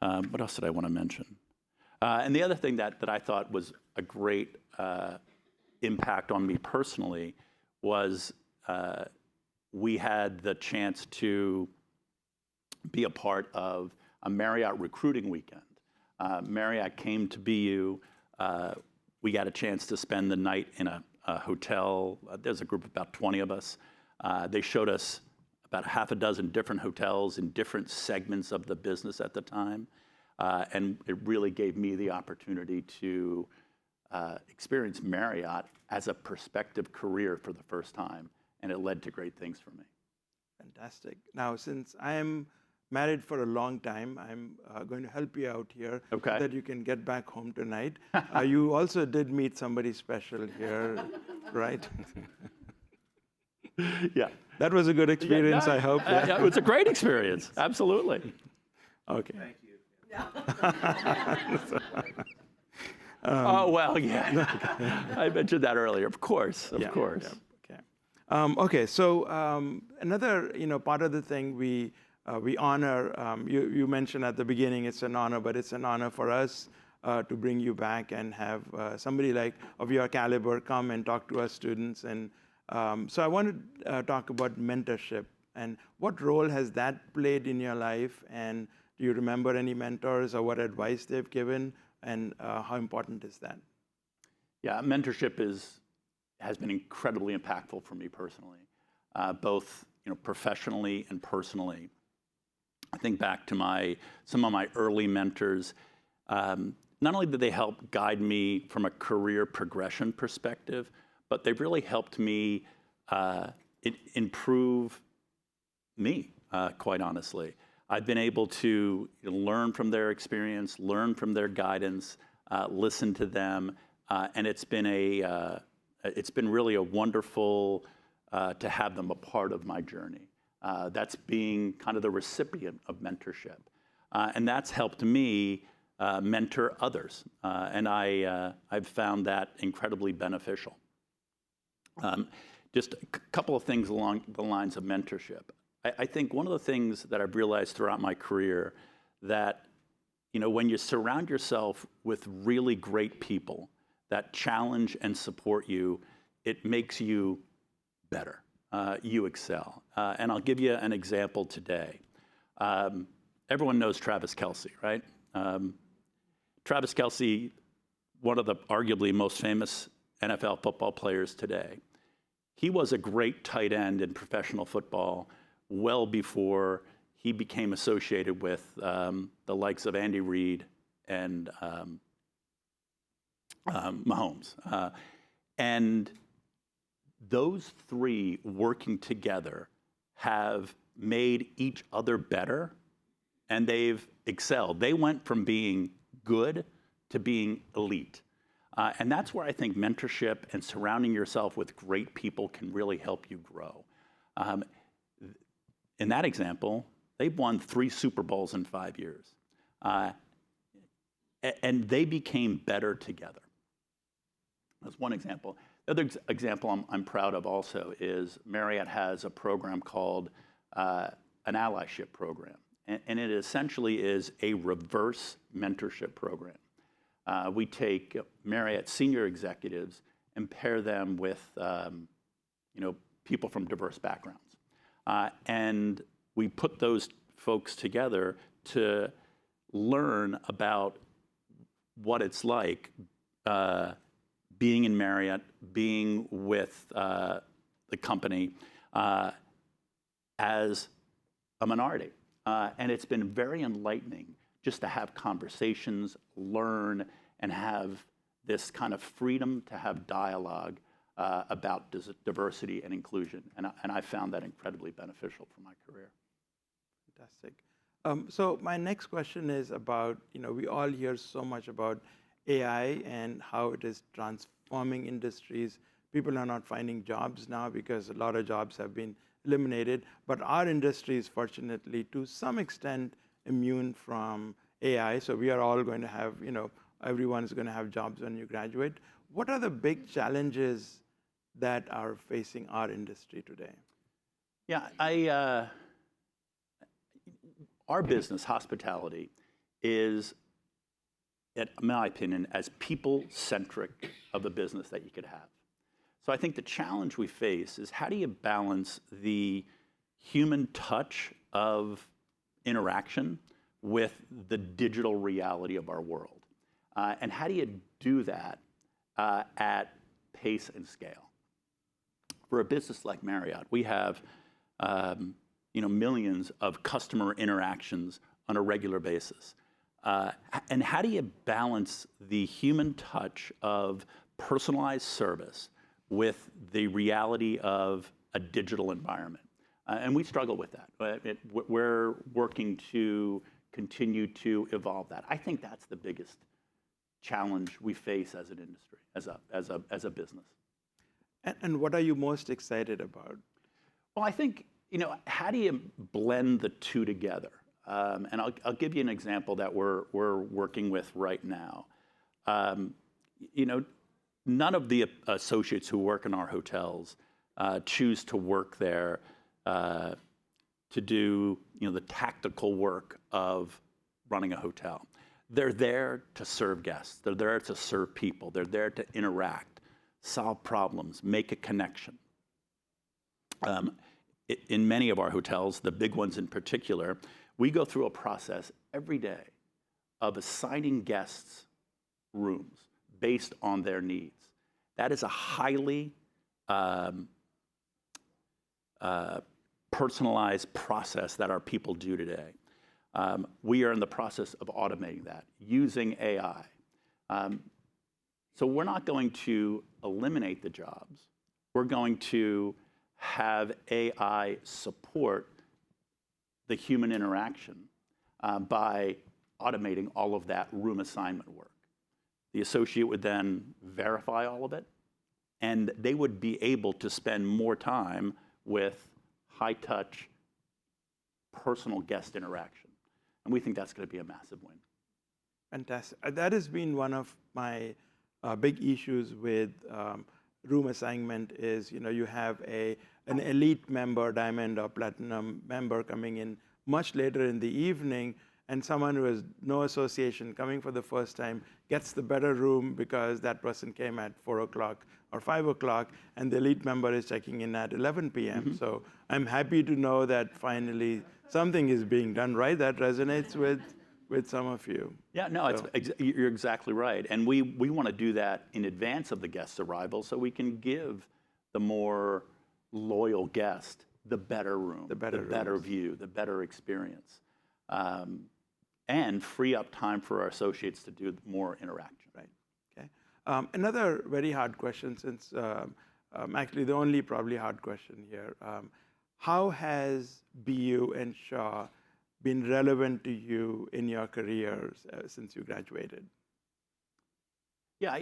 What else did I want to mention? And the other thing that I thought was a great impact on me personally was we had the chance to be a part of a Marriott recruiting weekend. Marriott came to BU. We got a chance to spend the night in a hotel. There's a group of about 20 of us. They showed us about half a dozen different hotels in different segments of the business at the time. And it really gave me the opportunity to experience Marriott as a prospective career for the first time. And it led to great things for me. Fantastic. Now, since I am married for a long time, I'm going to help you out here so that you can get back home tonight. You also did meet somebody special here, right? Yeah. That was a good experience, I hope. Yeah, it was a great experience. Absolutely. Okay. Thank you. Oh, well, yeah. I mentioned that earlier. Of course, of course. Yeah, okay. Okay, so another part of the thing we honor, you mentioned at the beginning it's an honor, but it's an honor for us to bring you back and have somebody of your caliber come and talk to us students. And so I want to talk about mentorship and what role has that played in your life, and do you remember any mentors or what advice they've given, and how important is that? Yeah, mentorship has been incredibly impactful for me personally, both professionally and personally. I think back to some of my early mentors. Not only did they help guide me from a career progression perspective, but they've really helped me improve me, quite honestly. I've been able to learn from their experience, learn from their guidance, listen to them, and it's been really a wonderful to have them a part of my journey. That's being kind of the recipient of mentorship, and that's helped me mentor others, and I've found that incredibly beneficial. Just a couple of things along the lines of mentorship. I think one of the things that I've realized throughout my career that, when you surround yourself with really great people that challenge and support you, it makes you better. You excel. And I'll give you an example today. Everyone knows Travis Kelce, right? Travis Kelce, one of the arguably most famous NFL football players today. He was a great tight end in professional football well before he became associated with the likes of Andy Reid and Mahomes. And those three working together have made each other better, and they've excelled. They went from being good to being elite. And that's where I think mentorship and surrounding yourself with great people can really help you grow. In that example, they've won 3 Super Bowls in 5 years. And they became better together. That's one example. The other example I'm proud of also is Marriott has a program called an allyship program. And it essentially is a reverse mentorship program. We take Marriott senior executives and pair them with people from diverse backgrounds. And we put those folks together to learn about what it's like being in Marriott, being with the company as a minority. And it's been very enlightening just to have conversations, learn, and have this kind of freedom to have dialogue about diversity and inclusion. And I found that incredibly beneficial for my career. Fantastic. So my next question is about, we all hear so much about AI and how it is transforming industries. People are not finding jobs now because a lot of jobs have been eliminated. But our industry is fortunately, to some extent, immune from AI. So we are all going to have, everyone's going to have jobs when you graduate. What are the big challenges that are facing our industry today? Yeah, our business, hospitality, is, in my opinion, as people-centric of a business that you could have. So I think the challenge we face is how do you balance the human touch of interaction with the digital reality of our world? And how do you do that at pace and scale? For a business like Marriott, we have millions of customer interactions on a regular basis. And how do you balance the human touch of personalized service with the reality of a digital environment? And we struggle with that. We're working to continue to evolve that. I think that's the biggest challenge we face as an industry, as a business. And what are you most excited about? Well, I think, how do you blend the two together? And I'll give you an example that we're working with right now. None of the associates who work in our hotels choose to work there to do the tactical work of running a hotel. They're there to serve guests. They're there to serve people. They're there to interact, solve problems, make a connection. In many of our hotels, the big ones in particular, we go through a process every day of assigning guests rooms based on their needs. That is a highly personalized process that our people do today. We are in the process of automating that using AI. So we're not going to eliminate the jobs. We're going to have AI support the human interaction by automating all of that room assignment work. The associate would then verify all of it, and they would be able to spend more time with high-touch, personal guest interaction. And we think that's going to be a massive win. Fantastic. That has been one of my big issues with room assignment is, you have an elite member, diamond or platinum member coming in much later in the evening, and someone who has no association coming for the first time gets the better room because that person came at 4 o'clock or 5 o'clock, and the elite member is checking in at 11 p.m. Mm-hmm. So I'm happy to know that finally something is being done right that resonates with some of you. Yeah, no, so. You're exactly right. And we want to do that in advance of the guest's arrival so we can give the more loyal guest the better room, the better view, the better experience, and free up time for our associates to do more interaction. Right. Okay. Another very hard question, since actually the only probably hard question here. How has BU and SHA been relevant to you in your careers since you graduated? Yeah,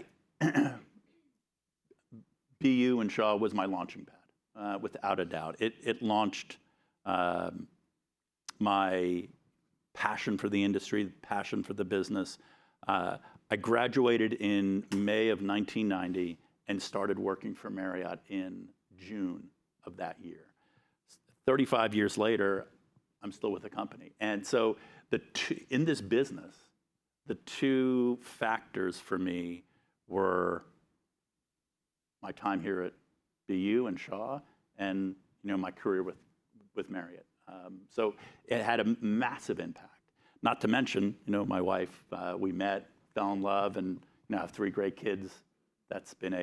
BU and SHA was my launching pad, without a doubt. It launched my passion for the industry, passion for the business. I graduated in May of 1990 and started working for Marriott in June of that year. 35 years later, I'm still with the company. And so in this business, the two factors for me were my time here at BU and SHA and my career with Marriott. So it had a massive impact. Not to mention, my wife, we met, fell in love, and now have 3 great kids. That's been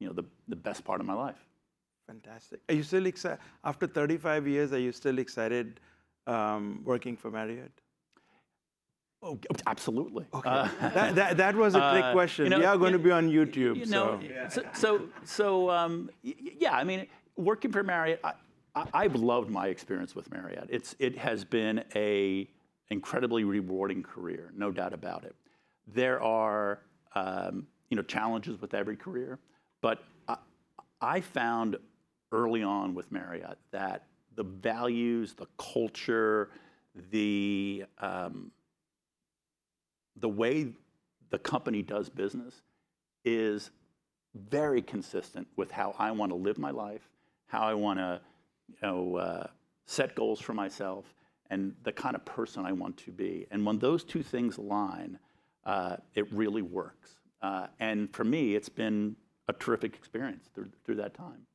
the best part of my life. Fantastic. Are you still excited? After 35 years, are you still excited working for Marriott? Oh, absolutely. Okay. That was a trick question. We are going to be on YouTube. Yeah, I mean, working for Marriott, I've loved my experience with Marriott. It has been a incredibly rewarding career, no doubt about it. There are challenges with every career, but I found early on with Marriott that the values, the culture, the way the company does business is very consistent with how I want to live my life, how I want to set goals for myself, and the kind of person I want to be. And when those two things align, it really works. And for me, it's been a terrific experience through that time.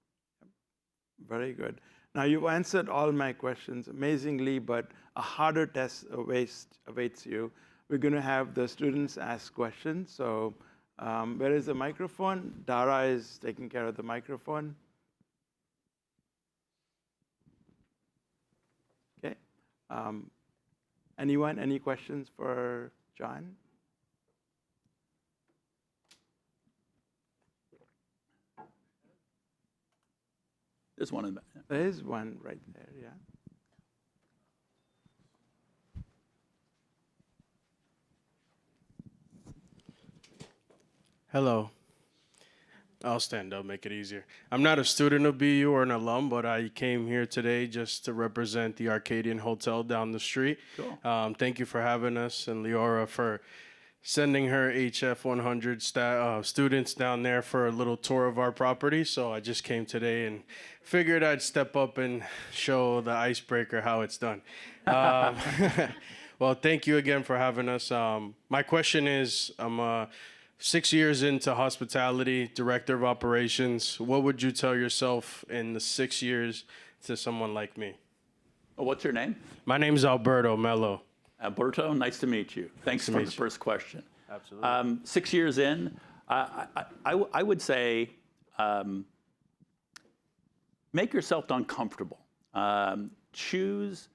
Very good. Now, you've answered all my questions amazingly, but a harder test awaits you. We're going to have the students ask questions. So where is the microphone? Dara is taking care of the microphone. Okay. Anyone, any questions for John? There's one in the back. There is one right there, yeah. Hello. I'll stand up, make it easier. I'm not a student of BU or an alum, but I came here today just to represent the Arcadian Hotel down the street. Cool. Thank you for having us, and Leora for sending her HF 100 students down there for a little tour of our property. So I just came today and figured I'd step up and show the icebreaker how it's done. Well, thank you again for having us. My question is, I'm 6 years into hospitality, director of operations. What would you tell yourself in the 6 years to someone like me? What's your name? My name's Alberto Mello. Alberto, nice to meet you. Thanks for the first question. Absolutely. 6 years in, I would say make yourself uncomfortable. Choose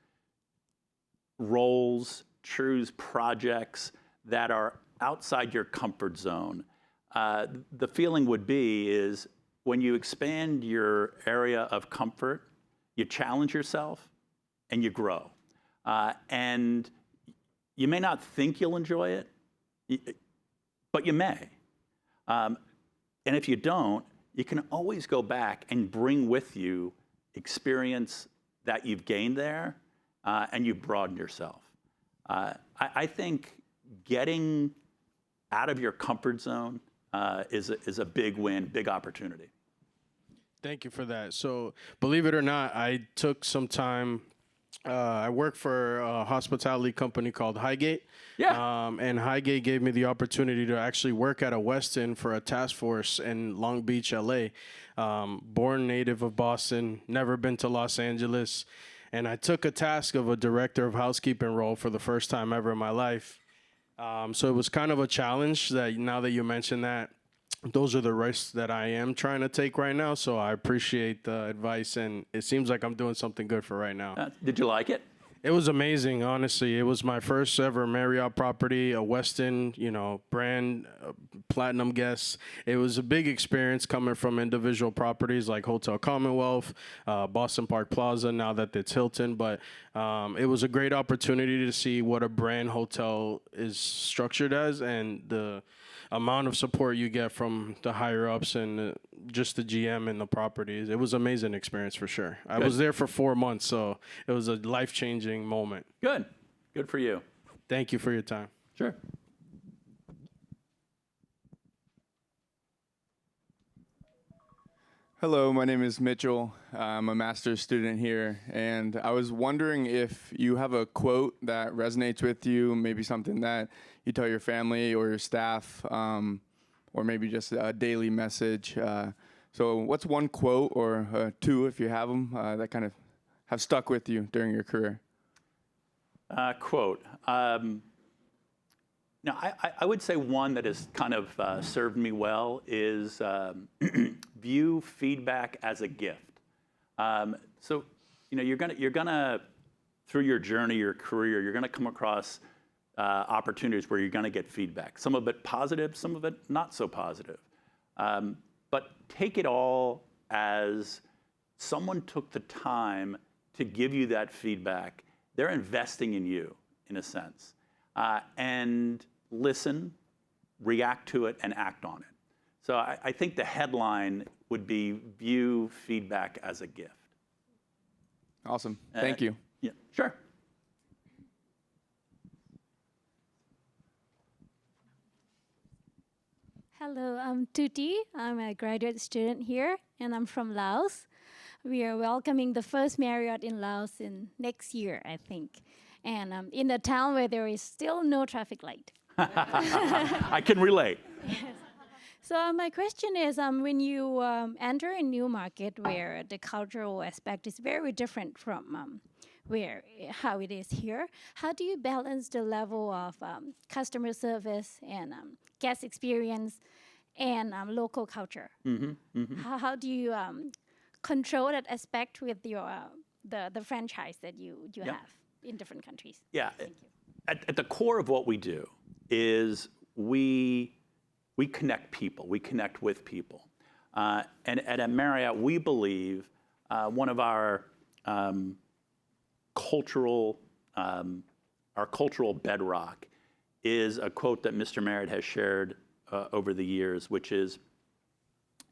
roles, choose projects that are outside your comfort zone. The feeling would be is when you expand your area of comfort, you challenge yourself and you grow. And you may not think you'll enjoy it, but you may. And if you don't, you can always go back and bring with you experience that you've gained there, and you've broadened yourself. I think getting out of your comfort zone is a big win, big opportunity. Thank you for that. So, believe it or not, I took some time. I work for a hospitality company called Highgate. Yeah. And Highgate gave me the opportunity to actually work at a Westin for a task force in Long Beach, LA. Born native of Boston, never been to Los Angeles. And I took a task of a director of housekeeping role for the first time ever in my life. So it was kind of a challenge that now that you mentioned that, those are the risks that I am trying to take right now. So I appreciate the advice, and it seems like I'm doing something good for right now. Did you like it? It was amazing, honestly. It was my first ever Marriott property, a Westin, brand platinum guest. It was a big experience coming from individual properties like Hotel Commonwealth, Boston Park Plaza, now that it's Hilton. But it was a great opportunity to see what a brand hotel is structured as, and the amount of support you get from the higher ups and just the GM and the properties. It was an amazing experience for sure. I was there for 4 months, so it was a life-changing moment. Good. Good for you. Thank you for your time. Sure. Hello, my name is Mitchell. I'm a master's student here, and I was wondering if you have a quote that resonates with you, maybe something that you tell your family or your staff, or maybe just a daily message. So what's one quote, or two if you have them, that kind of have stuck with you during your career? Quote. Now, I would say one that has kind of served me well is view feedback as a gift. So, you're gonna through your journey, your career, you're gonna come across opportunities where you're gonna get feedback. Some of it positive, some of it not so positive. But take it all as someone took the time to give you that feedback. They're investing in you, in a sense. And listen, react to it, and act on it. So I think the headline would be view feedback as a gift. Awesome. Thank you. Yeah, sure. Hello, I'm Tuti. I'm a graduate student here, and I'm from Laos. We are welcoming the first Marriott in Laos in next year, I think. And in a town where there is still no traffic light. I can relate. Yes. So my question is, when you enter a new market where the cultural aspect is very different from how it is here, how do you balance the level of customer service and guest experience and local culture? How do you control that aspect with your the franchise that you have in different countries? Yeah. Thank you. At the core of what we do is we connect people. We connect with people. And at Marriott, we believe one of our cultural bedrock is a quote that Mr. Marriott has shared over the years, which is,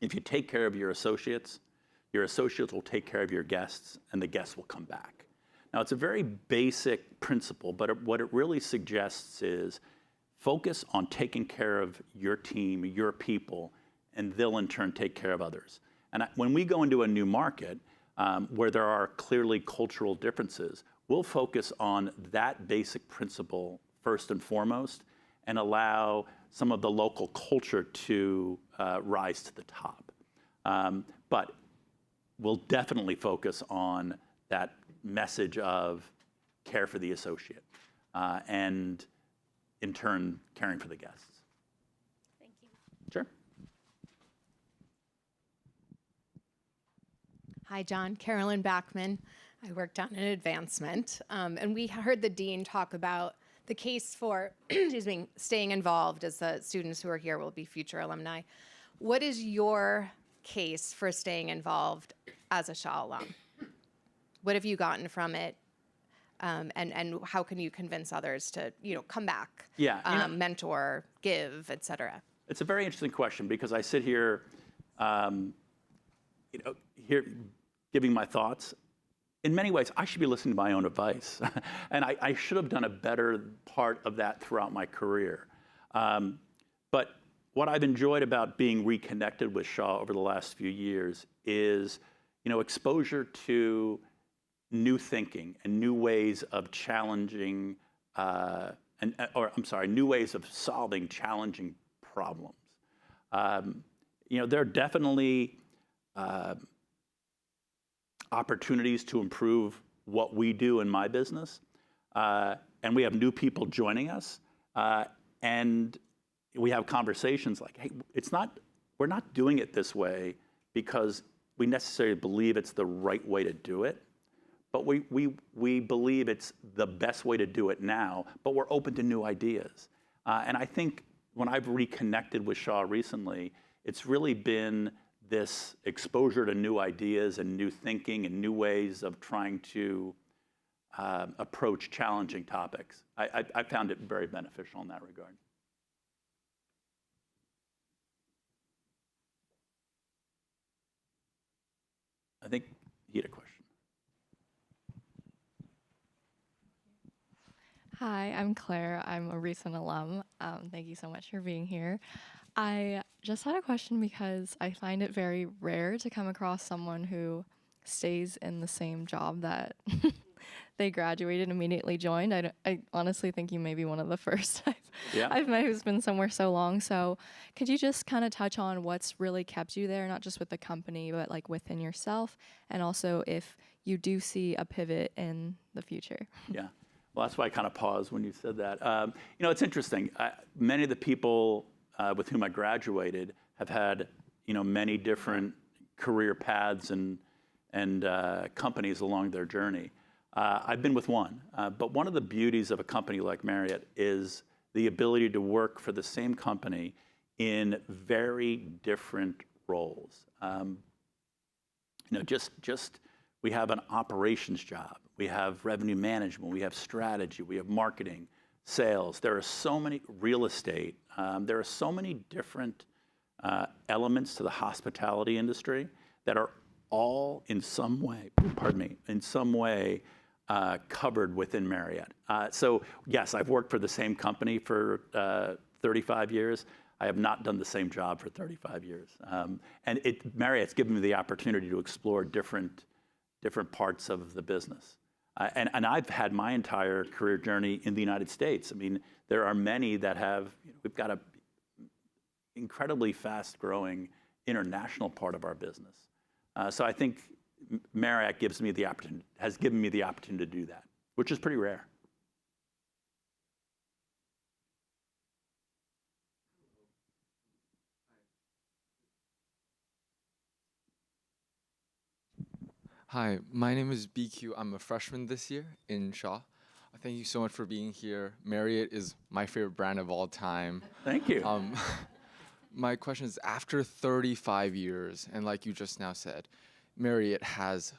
if you take care of your associates will take care of your guests, and the guests will come back. Now, it's a very basic principle, but what it really suggests is focus on taking care of your team, your people, and they'll in turn take care of others. And when we go into a new market where there are clearly cultural differences, we'll focus on that basic principle first and foremost and allow some of the local culture to rise to the top. But we'll definitely focus on that message of care for the associate and in turn caring for the guests. Thank you. Sure. Hi, John. Carolyn Backman. I worked on an advancement, and we heard the dean talk about the case for excuse me, staying involved, as the students who are here will be future alumni. What is your case for staying involved as a SHA alum? What have you gotten from it, and how can you convince others to come back, mentor, give, et cetera? It's a very interesting question because I sit here, here giving my thoughts. In many ways, I should be listening to my own advice, and I should have done a better part of that throughout my career. But what I've enjoyed about being reconnected with SHA over the last few years is, exposure to new thinking and new ways of challenging, new ways of solving challenging problems. There are definitely opportunities to improve what we do in my business, and we have new people joining us, and we have conversations like, hey, we're not doing it this way because we necessarily believe it's the right way to do it, but we believe it's the best way to do it now, but we're open to new ideas. And I think when I've reconnected with SHA recently, it's really been this exposure to new ideas and new thinking and new ways of trying to approach challenging topics. I found it very beneficial in that regard. I think he had a question. Hi, I'm Claire. I'm a recent alum. Thank you so much for being here. I just had a question because I find it very rare to come across someone who stays in the same job that they graduated and immediately joined. I honestly think you may be one of the first I've met who's been somewhere so long. So could you just kind of touch on what's really kept you there, not just with the company, but like within yourself, and also if you do see a pivot in the future? Yeah. Well, that's why I kind of paused when you said that. It's interesting. Many of the people with whom I graduated have had, many different career paths and companies along their journey. I've been with one, but one of the beauties of a company like Marriott is the ability to work for the same company in very different roles. We have an operations job, we have revenue management, we have strategy, we have marketing, sales. There are so many, real estate. There are so many different elements to the hospitality industry that are all in some way, covered within Marriott. So yes, I've worked for the same company for 35 years. I have not done the same job for 35 years. And Marriott's given me the opportunity to explore different parts of the business. And I've had my entire career journey in the United States. I mean, there are many that have, we've got an incredibly fast-growing international part of our business. So I think Marriott has given me the opportunity to do that, which is pretty rare. Hi, my name is BQ. I'm a freshman this year in SHA. Thank you so much for being here. Marriott is my favorite brand of all time. Thank you. My question is, after 35 years, and like you just now said, Marriott has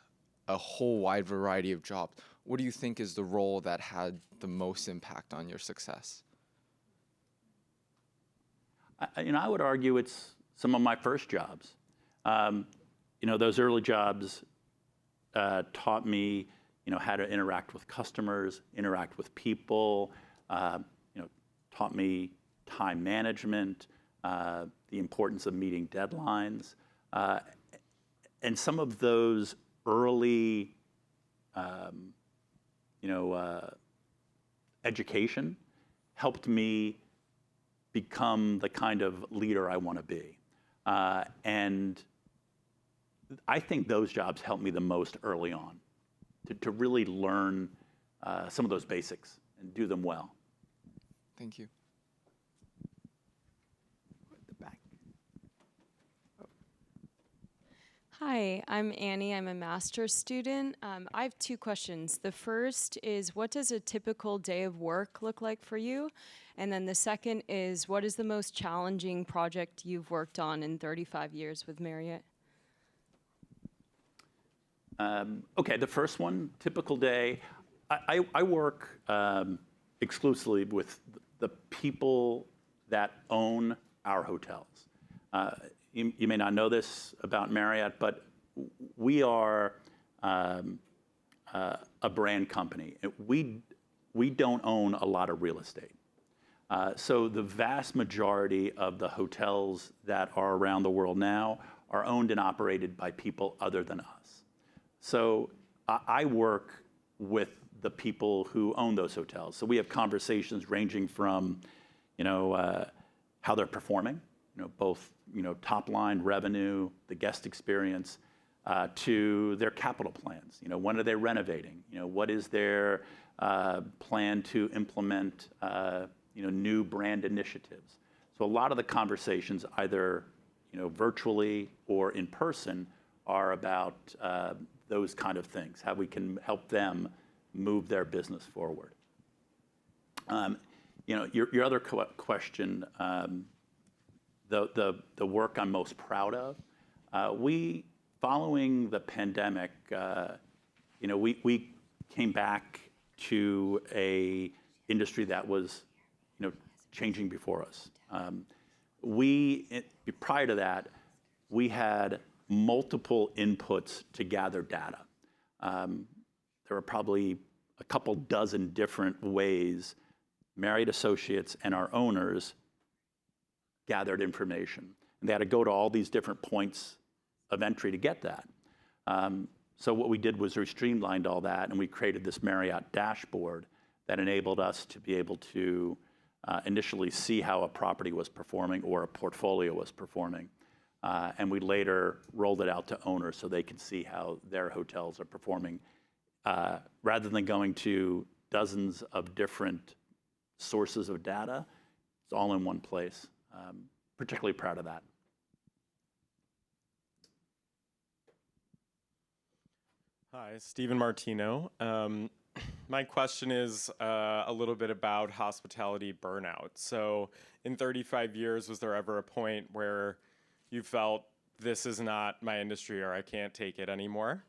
a whole wide variety of jobs. What do you think is the role that had the most impact on your success? I would argue it's some of my first jobs. Those early jobs taught me, how to interact with customers, interact with people, taught me time management, the importance of meeting deadlines. And some of those early, education helped me become the kind of leader I want to be. And I think those jobs helped me the most early on to really learn some of those basics and do them well. Thank you. Hi, I'm Annie. I'm a master's student. I have two questions. The first is, what does a typical day of work look like for you? And then the second is, what is the most challenging project you've worked on in 35 years with Marriott? Okay, the first one, typical day. I work exclusively with the people that own our hotels. You may not know this about Marriott, but we are a brand company. We don't own a lot of real estate. So the vast majority of the hotels that are around the world now are owned and operated by people other than us. So I work with the people who own those hotels. So we have conversations ranging from, how they're performing, both, top line revenue, the guest experience, to their capital plans. When are they renovating? What is their plan to implement, new brand initiatives? So a lot of the conversations, either, virtually or in person, are about those kind of things, how we can help them move their business forward. Your other question, the work I'm most proud of, following the pandemic, we came back to a industry that was, changing before us. Prior to that, we had multiple inputs to gather data. There were probably a couple dozen different ways Marriott associates and our owners gathered information. And they had to go to all these different points of entry to get that. So what we did was we streamlined all that, and we created this Marriott dashboard that enabled us to be able to initially see how a property was performing or a portfolio was performing. And we later rolled it out to owners so they could see how their hotels are performing. Rather than going to dozens of different sources of data, it's all in one place. Particularly proud of that. Hi, Stephen Martino. My question is a little bit about hospitality burnout. So in 35 years, was there ever a point where you felt this is not my industry or I can't take it anymore?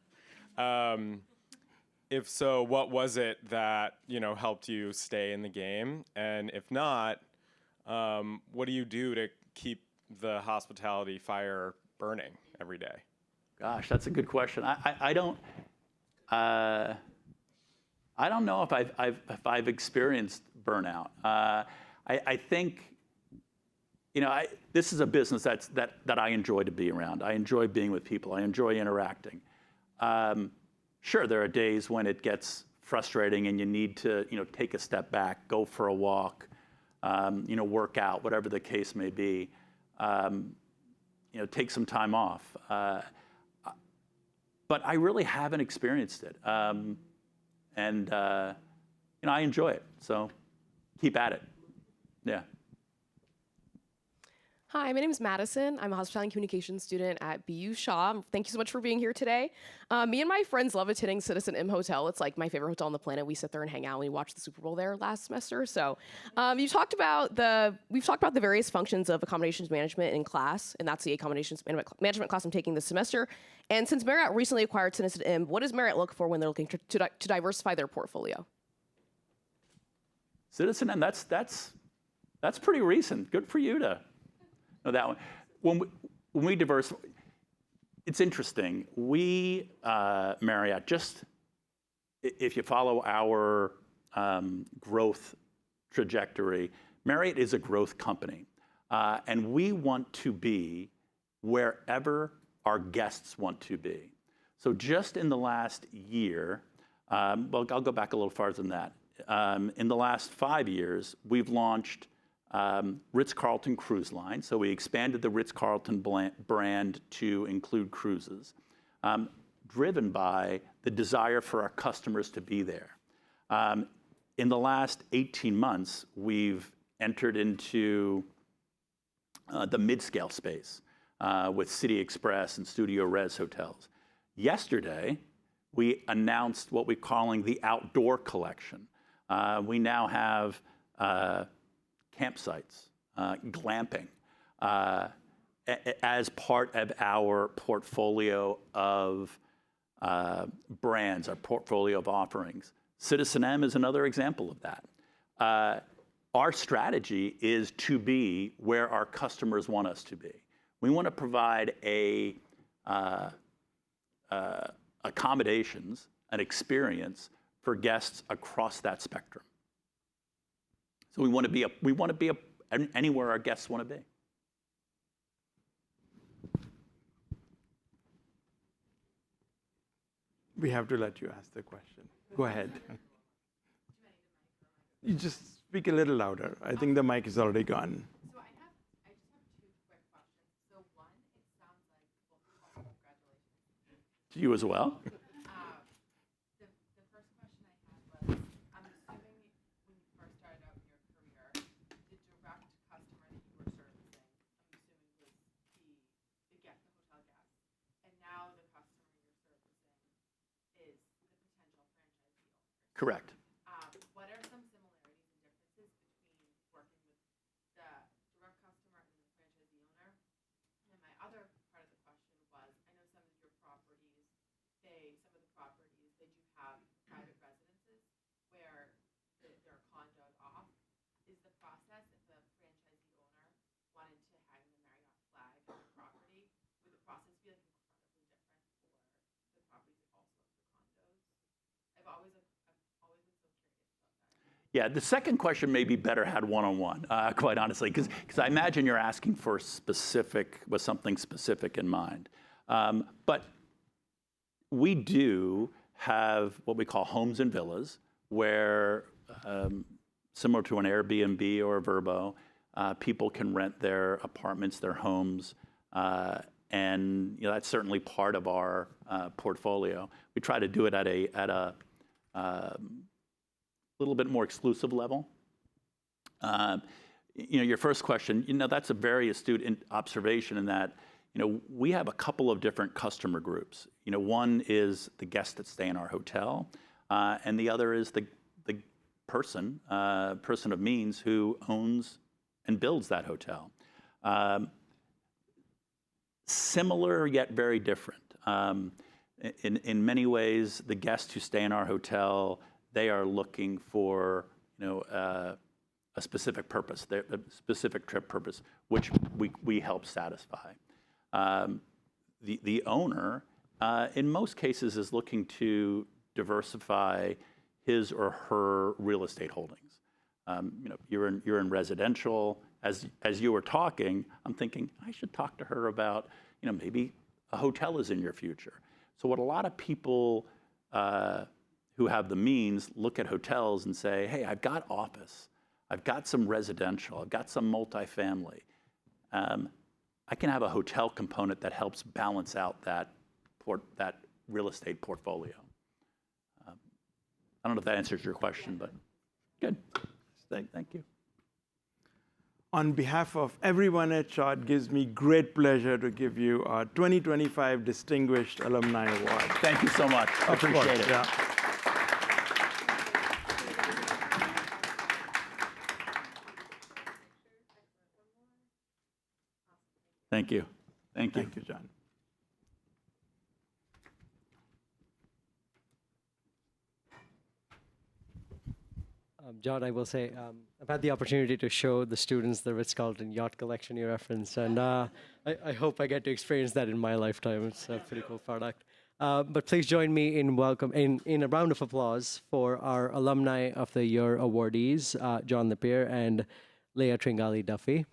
If so, what was it that helped you stay in the game? And if not, what do you do to keep the hospitality fire burning every day? Gosh, that's a good question. I don't know if I've experienced burnout. I think this is a business that I enjoy to be around. I enjoy being with people. I enjoy interacting. Sure, there are days when it gets frustrating and you need to take a step back, go for a walk, work out, whatever the case may be. take some time off. But I really haven't experienced it. And I enjoy it, so keep at it. Yeah. Hi, my name is Madison. I'm a hospitality and communications student at BU SHA. Thank you so much for being here today. Me and my friends love attending Citizen M Hotel. It's like my favorite hotel on the planet. We sit there and hang out. We watched the Super Bowl there last semester. So we've talked about the various functions of accommodations management in class, and that's the accommodations management class I'm taking this semester. And since Marriott recently acquired Citizen M, what does Marriott look for when they're looking to diversify their portfolio? Citizen M, that's pretty recent. Good for you to know that one. When we diversify, it's interesting. We, Marriott, just if you follow our growth trajectory, Marriott is a growth company. And we want to be wherever our guests want to be. So just in the last year, well, I'll go back a little farther than that. In the last 5 years, we've launched Ritz-Carlton Cruise Line. So we expanded the Ritz-Carlton brand to include cruises, driven by the desire for our customers to be there. In the last 18 months, we've entered into the mid-scale space with City Express and Studio Res hotels. Yesterday, we announced what we're calling the Outdoor Collection. We now have campsites, glamping, as part of our portfolio of brands, our portfolio of offerings. Citizen M is another example of that. Our strategy is to be where our customers want us to be. We want to provide accommodations, an experience for guests across that spectrum. So we want to be anywhere our guests want to be. We have to let you ask the question. Go ahead. You just speak a little louder. I think the mic is already gone. So I just have 2 quick questions. So one, it sounds like, well, congratulations. To you as well. The first question I had was, I'm assuming when you first started out in your career, the direct customer that you were servicing, I'm assuming was the hotel guest, and now the customer you're servicing is the potential franchisee owner. Correct. What are some similarities and differences between working with the direct customer and the franchisee owner? And my other part of the question was, I know some of your properties, they do have private residences where they're condoed off. Is the process, if a franchisee owner wanted to hang the Marriott flag on the property, would the process be like incredibly different for the properties that also have the condos? I've always been so curious about that. Yeah, the second question may be better had one-on-one, quite honestly, because I imagine you're asking for something specific in mind. But we do have what we call homes and villas, where similar to an Airbnb or a Vrbo, people can rent their apartments, their homes, and that's certainly part of our portfolio. We try to do it at a little bit more exclusive level. Your first question, that's a very astute observation in that, we have a couple of different customer groups. One is the guests that stay in our hotel, and the other is the person of means who owns and builds that hotel. Similar yet very different. In many ways, the guests who stay in our hotel, they are looking for a specific purpose, a specific trip purpose, which we help satisfy. The owner, in most cases, is looking to diversify his or her real estate holdings. You're in residential. As you were talking, I'm thinking I should talk to her about maybe a hotel is in your future. So what a lot of people who have the means look at hotels and say, hey, I've got office, I've got some residential, I've got some multifamily. I can have a hotel component that helps balance out that real estate portfolio. I don't know if that answers your question, but good. Thank you. On behalf of everyone at SHA, it gives me great pleasure to give you our 2025 Distinguished Alumni Award. Thank you so much. I appreciate it. Yeah. Thank you. Thank you. Thank you, John. John, I will say, I've had the opportunity to show the students the Ritz-Carlton yacht collection you referenced, and I hope I get to experience that in my lifetime. It's a pretty cool product. But please join me in a round of applause for our Alumni of the Year awardees, John Lapeire and Leah Tringale Duffy.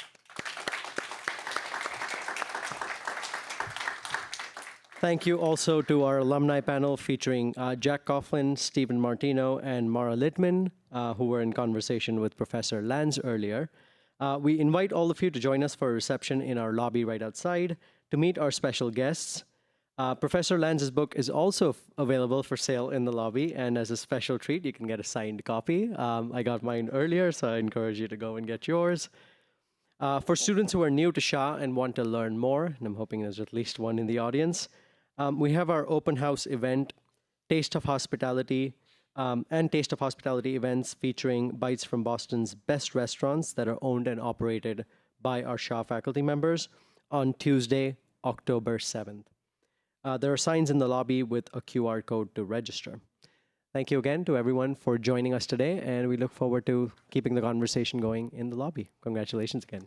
Thank you also to our alumni panel featuring Jack Coughlin, Stephen Martino, and Mara Littman, who were in conversation with Professor Lanz earlier. We invite all of you to join us for a reception in our lobby right outside to meet our special guests. Professor Lanz's book is also available for sale in the lobby, and as a special treat, you can get a signed copy. I got mine earlier, so I encourage you to go and get yours. For students who are new to SHA and want to learn more, and I'm hoping there's at least one in the audience, we have our open house event, Taste of Hospitality, and Taste of Hospitality events featuring bites from Boston's best restaurants that are owned and operated by our SHA faculty members on Tuesday, October 7th. There are signs in the lobby with a QR code to register. Thank you again to everyone for joining us today, and we look forward to keeping the conversation going in the lobby. Congratulations again.